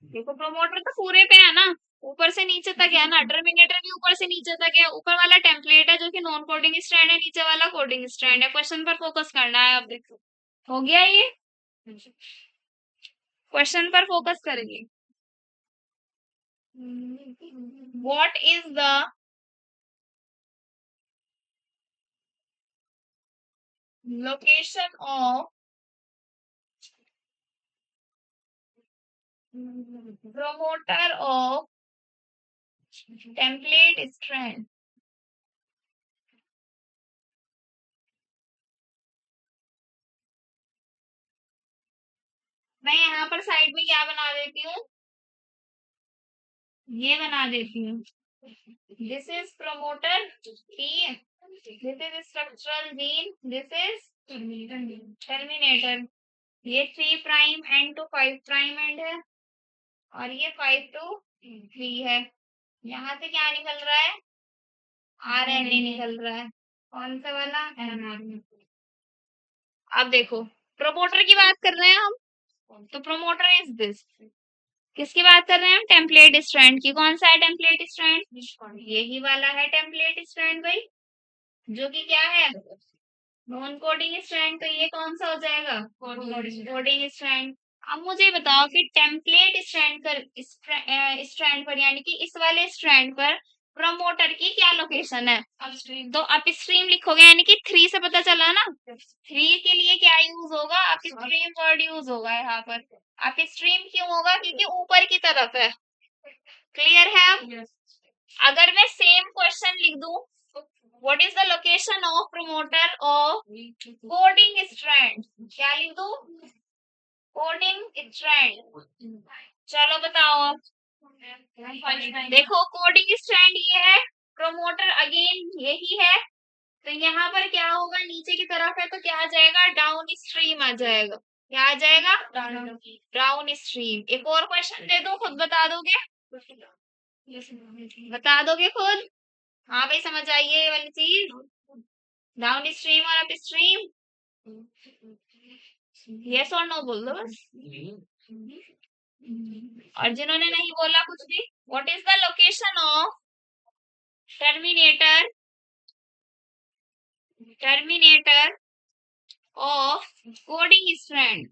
देखो प्रोमोटर तो पूरे पे है ना, ऊपर से नीचे तक है ना, टर्मिनेटर भी ऊपर से नीचे तक है। ऊपर वाला टेम्पलेट है जो कि नॉन कोडिंग स्ट्रैंड है, नीचे वाला कोडिंग स्ट्रैंड है। क्वेश्चन पर फोकस करना है। अब देखो हो गया ये, क्वेश्चन पर फोकस करेंगे। What is the location of promoter of template strand? मैं यहाँ पर साइड में क्या बना देती हूँ, ये बना देती हूँ। This is promoter P, this is structural gene, this is terminator. ये 3 prime end to 5 prime end है, और ये 5 टू 3 है। यहाँ से क्या निकल रहा है, RNA निकल रहा है। कौन सा वाला, mRNA। अब देखो प्रमोटर की बात कर रहे हैं हम, तो प्रमोटर इज दिस। किसकी बात कर रहे हैं हम, टेम्पलेट स्ट्रैंड की। कौन सा है टेम्पलेट स्ट्रैंड, यही वाला है टेम्पलेट स्ट्रैंड भाई, जो कि क्या है नॉन कोडिंग स्ट्रैंड। तो ये कौन सा हो जाएगा, कोडिंग स्ट्रैंड। अब मुझे बताओ कि टेम्पलेट स्ट्रैंड पर स्ट्रैंड पर यानी कि इस वाले स्ट्रैंड पर प्रमोटर की क्या लोकेशन है। अपस्ट्रीम, तो अपस्ट्रीम लिखोगे, यानी कि 3 से पता चला ना। 3 के लिए क्या यूज होगा, अपस्ट्रीम वर्ड यूज होगा यहाँ पर। अपस्ट्रीम क्यों होगा, क्योंकि ऊपर की तरफ है। क्लियर है। अगर मैं सेम क्वेश्चन लिख दूं, what is the location of promoter of coding strand, क्या लिख दूं, कोडिंग स्ट्रैंड। चलो बताओ अब। देखो कोडिंग स्ट्रैंड ये है, प्रमोटर अगेन यही है। तो यहाँ पर क्या होगा, नीचे की तरफ है तो क्या आ जाएगा, डाउन स्ट्रीम आ जाएगा। क्या आ जाएगा, डाउन स्ट्रीम। एक और क्वेश्चन दे दो, खुद बता दोगे, बता दोगे खुद। हाँ भाई समझ आइए ये वाली चीज, डाउन स्ट्रीम और अप स्ट्रीम। यस और नो बोल दो बस। और जिन्होंने नहीं बोला कुछ भी, what is the location of terminator, terminator of coding strand.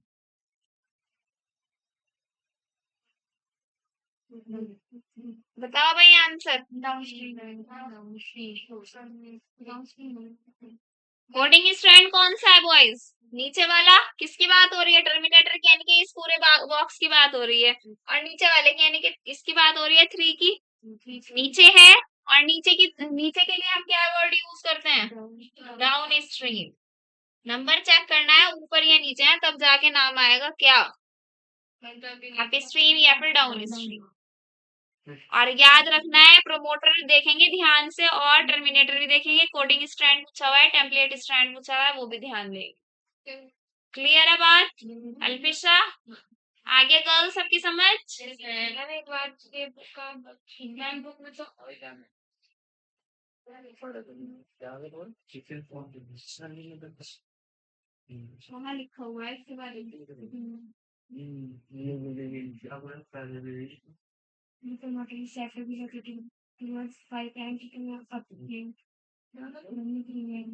बताओ भाई आंसर। कोडिंग स्ट्रैंड कौन सा है बॉयज, नीचे वाला। किसकी बात हो रही है, टर्मिनेटर की, यानी कि इस पूरे बॉक्स की बात हो रही है। और नीचे वाले की, यानी कि इसकी बात हो रही है 3 की, नीचे है। और नीचे की, नीचे के लिए हम क्या वर्ड यूज करते हैं, डाउन स्ट्रीम। नंबर चेक करना है ऊपर या नीचे है, तब जाके नाम आएगा क्या, अप स्ट्रीम या फिर डाउन स्ट्रीम। और याद रखना है, प्रमोटर देखेंगे ध्यान से और टर्मिनेटर भी देखेंगे। कोडिंग स्ट्रैंड पूछा हुआ है, टेम्पलेट स्ट्रैंड पूछा हुआ है, वो भी ध्यान देंगे। क्लियर है बात अल्फिशा, आगे गर्ल सबकी समझ। एक बार बुक में तो वहाँ लिखा हुआ है इसके बारे में।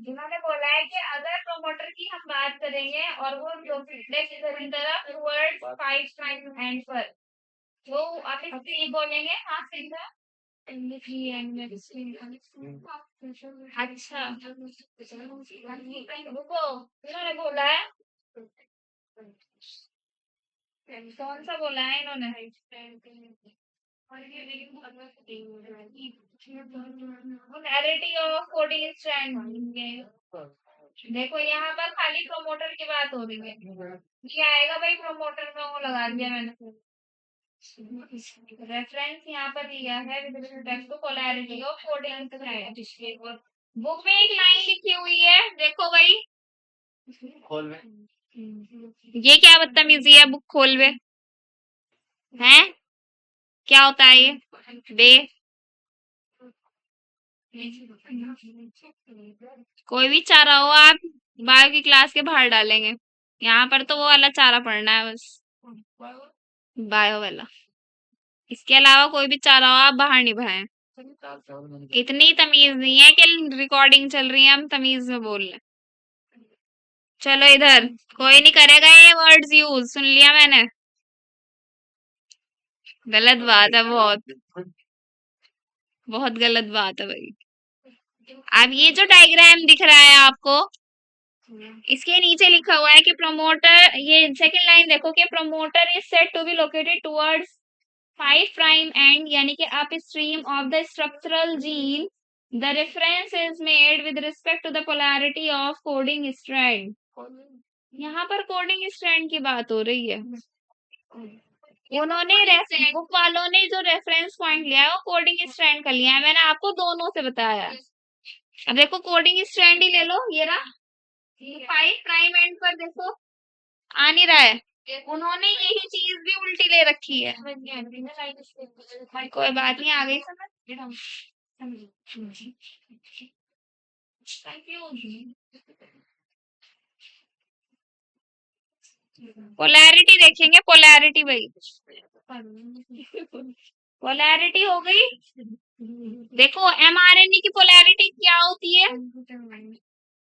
जिन्होंने बोला है कि अगर प्रोमोटर की हम बात करेंगे और वो जो की तरफ टुवर्ड्स 5 प्राइम एंड पर, तो आप इस बोलेंगे, हाँ सीधा। अच्छा रुको, इन्होंने बोला है, कौन सा बोला है इन्होंने, नैरेटिव ऑफ कोडिंग स्ट्रैंड। देखो यहाँ पर खाली प्रोमोटर की बात हो रही है, ये आएगा भाई प्रमोटर में, वो लगा दिया मैंने। रेफरेंस यहाँ पर दिया है with respect to polarity of coding. Book में एक लाइन लिखी हुई है, देखो भाई। ये क्या बदतमीजी है, बुक खोलवे हैं, क्या होता है ये, बे। कोई भी चारा हो, आप बायो की क्लास के बाहर डालेंगे। यहाँ पर तो वो वाला चारा पढ़ना है बस, बायो वाला। इसके अलावा कोई भी चाह रहा हो आप बाहर निभाएं। इतनी तमीज नहीं है कि रिकॉर्डिंग चल रही है हम तमीज में बोल रहे। चलो इधर कोई नहीं करेगा ये वर्ड्स यूज, सुन लिया मैंने। गलत बात है, बहुत बहुत गलत बात है भाई। अब ये जो डायग्राम दिख रहा है आपको, इसके नीचे लिखा हुआ है कि प्रमोटर, ये सेकंड लाइन देखो कि promoter is said to be located towards 5 prime end यानी कि upstream of the structural gene. The reference is made with respect to the polarity of coding strand. यहाँ पर कोडिंग स्ट्रैंड की बात हो रही है। उन्होंने बुक वालों ने जो रेफरेंस पॉइंट लिया है वो कोडिंग स्ट्रैंड का लिया है, मैंने आपको दोनों से बताया। अब देखो कोडिंग स्ट्रैंड ही ले लो, ये रहा 5 प्राइम एंड पर देखो आ नहीं रहा है, उन्होंने यही चीज भी उल्टी ले रखी है। कोई बात नहीं, आ गई समझ। पोलैरिटी देखेंगे, पोलैरिटी भाई, पोलैरिटी हो गई। देखो एमआरएनए की पोलैरिटी क्या होती है?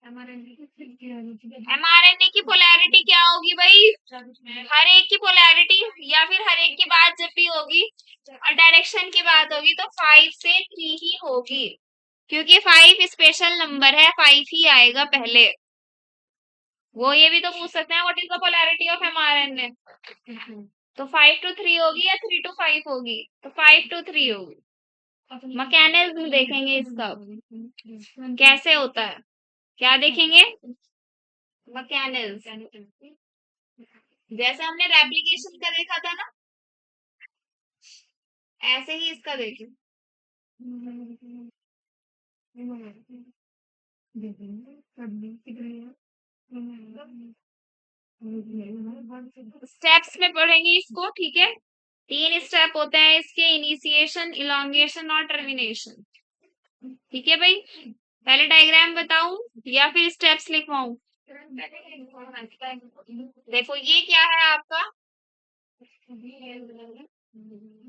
एमआरएनए की पोलैरिटी क्या होगी भाई? हर एक की पोलैरिटी या फिर हर एक की बात जब भी होगी और डायरेक्शन की बात होगी तो 5 से 3 ही होगी, क्योंकि 5 स्पेशल नंबर है, 5 ही आएगा पहले। वो ये भी तो पूछ सकते हैं what is the polarity of mRNA, तो 5 to 3 होगी या 3 to 5 होगी? तो 5 to 3 होगी। मैकेनिज्म देखेंगे इसका कैसे होता है, क्या देखेंगे? मैकेनिज्म, जैसे हमने रेप्लिकेशन का देखा था ना, ऐसे ही इसका देखें। स्टेप्स में पढ़ेंगे इसको, ठीक है। 3 स्टेप होते हैं इसके, इनिशिएशन, इलोंगेशन और टर्मिनेशन, ठीक है भाई। पहले डायग्राम बताऊं या फिर स्टेप्स लिखवाऊं? देखो ये क्या है आपका,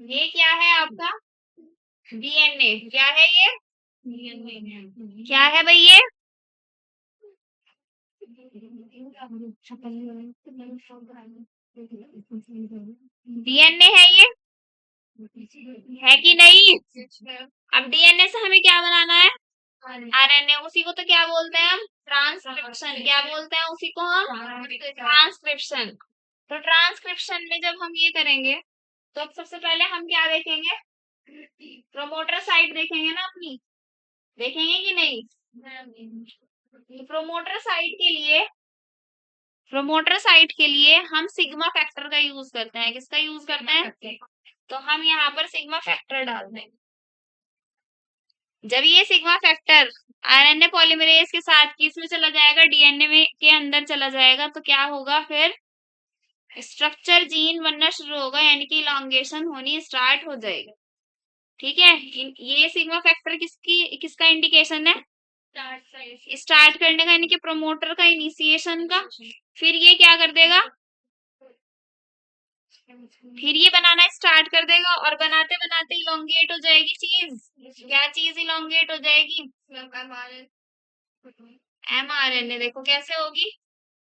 ये क्या है आपका डीएनए, क्या है ये? क्या है भाई ये? डीएनए है ये, है कि नहीं? अब डीएनए से हमें क्या बनाना है? आरएनए, उसी को तो क्या बोलते हैं हम? ट्रांसक्रिप्शन। क्या बोलते हैं उसी को हम? ट्रांसक्रिप्शन। तो ट्रांसक्रिप्शन में जब हम ये करेंगे तो अब सबसे पहले हम क्या देखेंगे? प्रोमोटर साइट देखेंगे ना अपनी, देखेंगे कि नहीं? तो प्रोमोटर साइट के लिए हम सिग्मा फैक्टर का यूज करते हैं। किसका यूज करते हैं? तो हम यहाँ पर सिग्मा फैक्टर डाल देंगे। जब ये सिग्मा फैक्टर आरएनए पॉलीमरेज के साथ किसमें चला जाएगा? डीएनए में के अंदर चला जाएगा, तो क्या होगा फिर? स्ट्रक्चर जीन बनना शुरू होगा, यानी कि इलॉन्गेशन होनी स्टार्ट हो जाएगी, ठीक है। ये सिग्मा फैक्टर किसका इंडिकेशन है? स्टार्ट करने का, यानी कि प्रोमोटर का, इनिशिएशन का। फिर ये क्या कर देगा? फिर ये बनाना स्टार्ट कर देगा और बनाते बनाते इलोंगेट हो जाएगी चीज। क्या चीज इलोंगेट हो जाएगी? एमआरएनए। देखो कैसे होगी,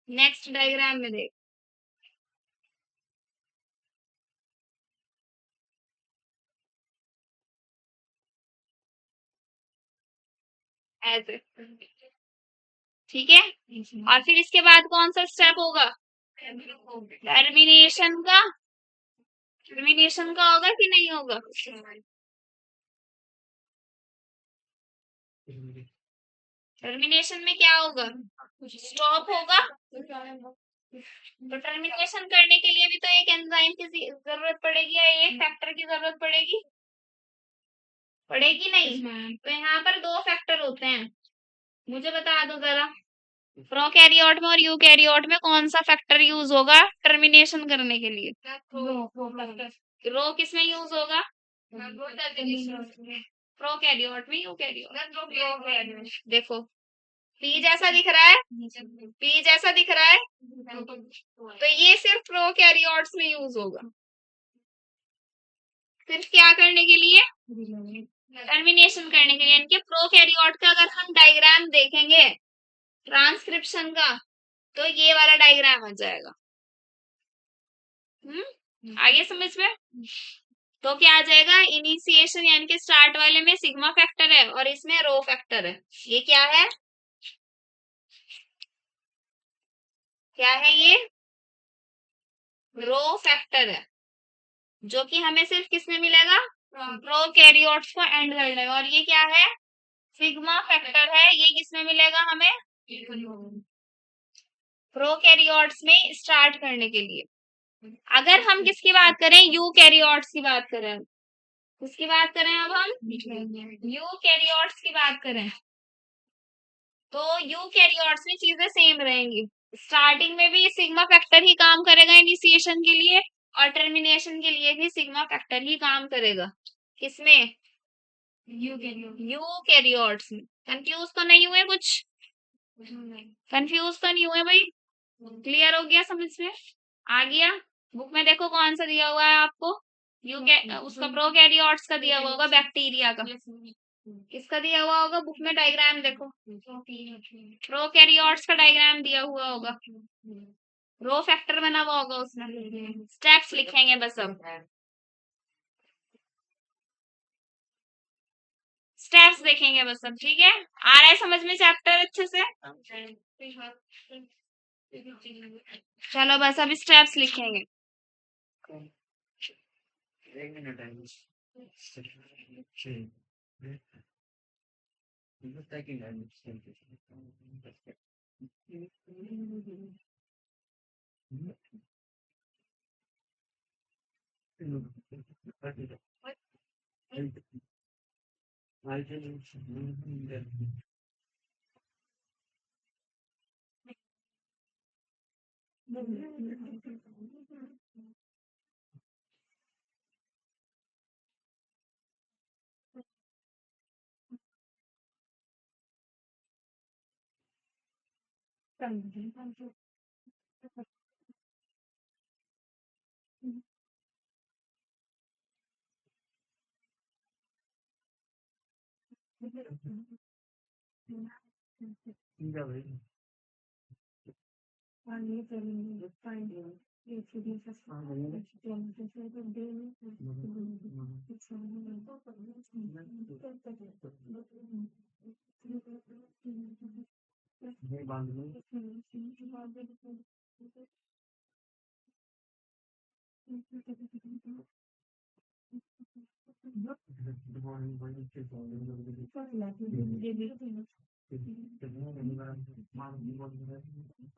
नेक्स्ट डायग्राम में देख। ऐसे, ठीक है। और फिर इसके बाद कौन सा स्टेप होगा? टर्मिनेशन का। टर्मिनेशन का होगा कि नहीं होगा? टर्मिनेशन में क्या होगा? स्टॉप होगा। तो टर्मिनेशन करने के लिए भी तो एक एंजाइम की जरूरत पड़ेगी या एक फैक्टर की जरूरत पड़ेगी? पड़ेगी नहीं? तो यहाँ पर 2 फैक्टर होते हैं, मुझे बता दो जरा, प्रोकैरियोट में और यूकैरियोट में कौन सा फैक्टर यूज होगा टर्मिनेशन करने के लिए? रो किस में यूज होगा? प्रोकैरियोट में, यूकैरियोट? देखो पी जैसा दिख रहा है, पी जैसा दिख रहा है, तो ये सिर्फ प्रोकैरियोट्स में यूज होगा। सिर्फ क्या करने के लिए, टर्मिनेशन करने के लिए। यानी कि प्रोकैरियोट का अगर हम डायग्राम देखेंगे ट्रांसक्रिप्शन का, तो ये वाला डायग्राम आ जाएगा। आगे समझ में? तो क्या आ जाएगा, इनिशिएशन यानी कि स्टार्ट वाले में सिग्मा फैक्टर है और इसमें रो फैक्टर है। ये क्या है, क्या है ये, रो फैक्टर है, जो कि हमें सिर्फ किसमें मिलेगा, प्रोकैरियोट्स को एंड कर लेगा। और ये क्या है, सिग्मा फैक्टर है, ये किसमें मिलेगा हमें, प्रोकैरियोट्स में स्टार्ट करने के लिए। अगर हम किसकी बात करें, यूकैरियोट्स की बात करें, किसकी बात करें, अब हम यूकैरियोट्स की बात करें, तो यूकैरियोट्स में चीजें सेम रहेंगी। स्टार्टिंग में भी सिग्मा फैक्टर ही काम करेगा इनिशिएशन के लिए, और टर्मिनेशन के लिए भी सिग्मा फैक्टर ही काम करेगा। किसमें, यूकैरियोट्स में। कंफ्यूज तो नहीं हुए कुछ, कंफ्यूज तो नहीं हुए भाई, क्लियर हो गया, समझ में आ गया। बुक में देखो कौन सा दिया हुआ है आपको, उसका प्रोकैरियोट्स का दिया हुआ होगा, बैक्टीरिया का किसका दिया हुआ होगा, बुक में डायग्राम देखो, प्रोकैरियोट्स का डायग्राम दिया हुआ होगा, रो फैक्टर बना हुआ होगा उसमें। स्टेप्स लिखेंगे बस, अब स्टेप्स देखेंगे बस अब, ठीक है। आ रहा है समझ में चैप्टर अच्छे से, चलो बस अब स्टेप्स लिखेंगे।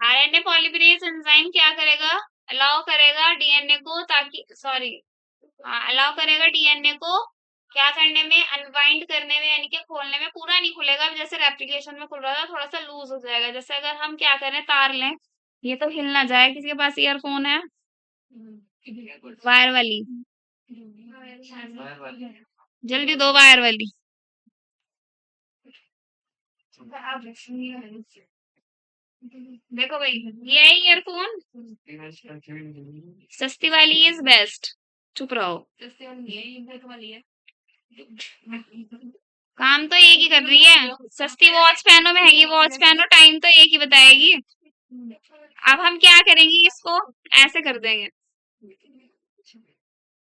आरएनए पॉलीमरेज एंजाइम क्या करेगा, अलाउ करेगा डीएनए को, ताकि सॉरी अलाउ करेगा डीएनए को क्या करने में, अनवाइंड करने में, यानी कि खोलने में। पूरा नहीं खुलेगा, जैसे रेप्लिकेशन में खुल रहा था, थोड़ा सा लूज हो जाएगा। जैसे अगर हम क्या करें, तार लें, ये तो हिल ना जाए। किसी के पास ईयरफोन है, वायर वाली, जल्दी दो वायर वाली। देखो भाई, ये है ईयरफोन, सस्ती वाली इज बेस्ट, चुप रहो। काम तो एक ही कर रही है, सस्ती वॉच पहनो महंगी वॉच पहनो, टाइम तो एक ही बताएगी। अब हम क्या करेंगे, इसको ऐसे कर देंगे,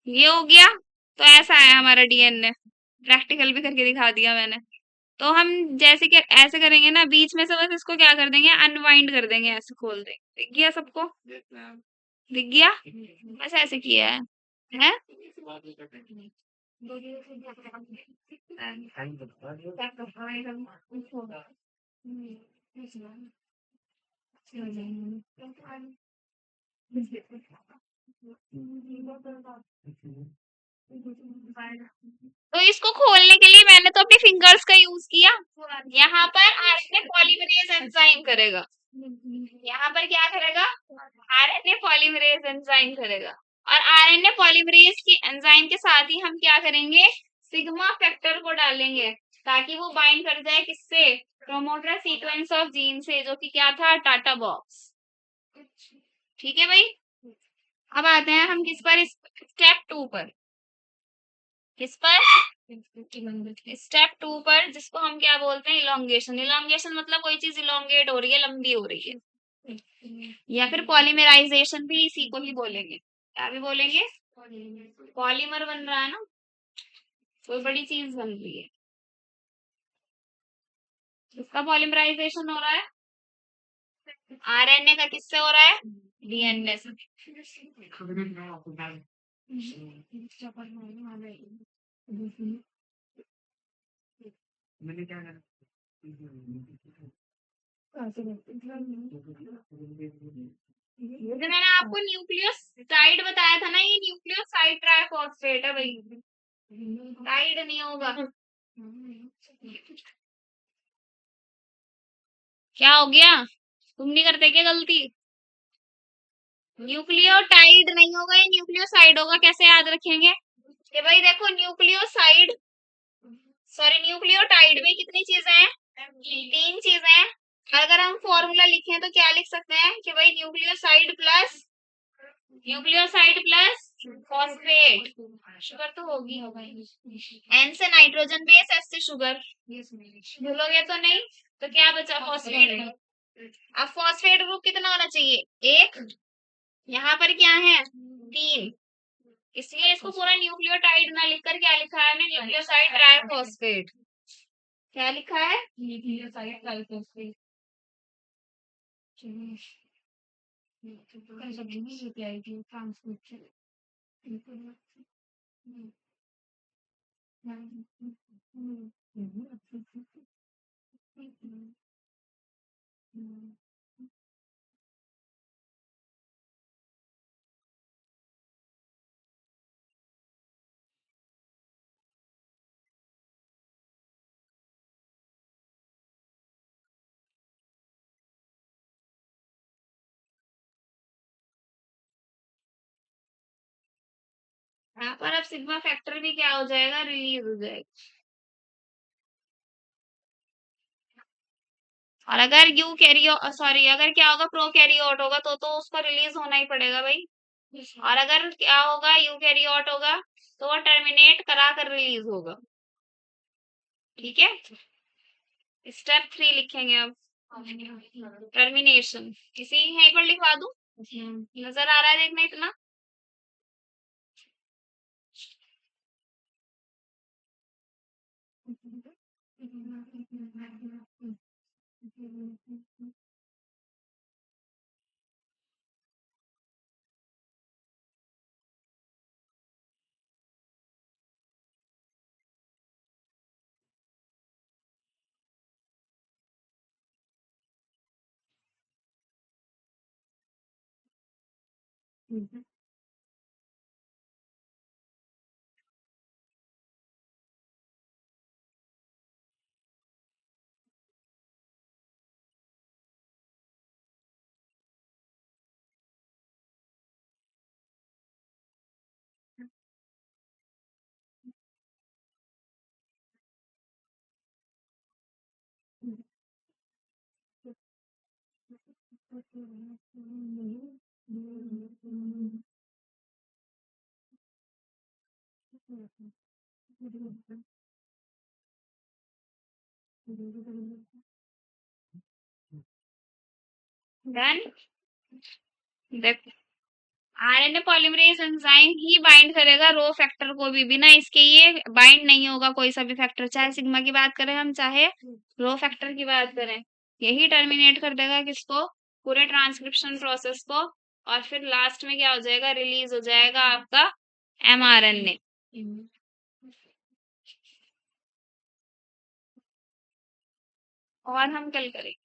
ये हो गया। तो ऐसा है हमारा डीएनए, प्रैक्टिकल भी करके दिखा दिया मैंने। तो हम जैसे कि ऐसे करेंगे ना, बीच में से बस इसको क्या कर देंगे, अनवाइंड कर देंगे, ऐसे खोल देंगे। दिख गया सबको, दिख गया, बस ऐसे किया है? तो इसको खोलने के लिए मैंने तो अपनी फिंगर्स का यूज किया। यहाँ पर आरएनए पॉलीमरेज एंजाइम करेगा, यहाँ पर क्या करेगा, आरएनए पॉलीमरेज एंजाइम करेगा। और आरएनए पॉलीमरेज की एंजाइम के साथ ही हम क्या करेंगे, सिग्मा फैक्टर को डालेंगे, ताकि वो बाइंड कर जाए किससे, प्रोमोटर सीक्वेंस ऑफ जीन से, जो कि क्या था, टाटा बॉक्स। ठीक है भाई, अब आते हैं हम किस पर, स्टेप 2 पर। किस पर? स्टेप 2 पर, जिसको हम क्या बोलते हैं? इलोंगेशन। इलोंगेशन मतलब कोई चीज इलोंगेट हो रही है, लंबी हो रही है, या फिर पॉलीमराइजेशन भी इसी को ही बोलेंगे। क्या भी बोलेंगे? पॉलीमर बन रहा है ना, कोई बड़ी चीज बन रही है, इसका पॉलीमराइजेशन हो रहा है। आरएनए का किससे हो रहा है? डीएनए से। ये जो मैंने आपको न्यूक्लियोसाइड बताया था ना, ये न्यूक्लियोसाइड ट्राइफॉस्फेट है भाई, साइड नहीं होगा। क्या हो गया? तुम नहीं करते क्या गलती? न्यूक्लियोटाइड नहीं होगा, ये न्यूक्लियोसाइड होगा। कैसे याद रखेंगे? कि भाई देखो, न्यूक्लियोसाइड, सॉरी, न्यूक्लियोटाइड में कितनी चीजें हैं? 3 चीजें हैं। अगर हम फॉर्मूला लिखें तो क्या लिख सकते हैं? कि भाई न्यूक्लियोसाइड प्लस फॉस्फेट, शुगर तो होगी हो भाई, एन से नाइट्रोजन बेस, एस से शुगर, भूलोगे तो नहीं? तो क्या बचा? फॉस्फेट। अब फॉस्फेट ग्रुप कितना होना चाहिए? 1। यहाँ पर क्या है? 3। इसलिए इसको पूरा न्यूक्लियोटाइड ना लिखकर क्या लिखा है हमने? Nucleoside triphosphate. क्या लिखा है? Nucleoside triphosphate. यहाँ पर अब सिग्मा फैक्टर भी क्या हो जाएगा? रिलीज हो जाएगा। और अगर यू कैरियो सॉरी, अगर क्या होगा? प्रोकैरियोट होगा तो उसको रिलीज होना ही पड़ेगा भाई। और अगर क्या होगा? यूकैरियोट होगा तो वो टर्मिनेट करा कर रिलीज होगा। ठीक है, स्टेप 3 लिखेंगे अब, टर्मिनेशन। इसी यहीं पर लिखवा दूं? नजर आ रहा है देखना इतना? डन। देखो, आरएनए पॉलीमरेज एंजाइम ही बाइंड करेगा रो फैक्टर को भी, बिना इसके ये बाइंड नहीं होगा कोई सा भी फैक्टर, चाहे सिग्मा की बात करें हम, चाहे रो फैक्टर की बात करें। यही टर्मिनेट कर देगा किसको? पूरे ट्रांसक्रिप्शन प्रोसेस को। और फिर लास्ट में क्या हो जाएगा? रिलीज हो जाएगा आपका एमआरएनए। और हम कल करेंगे।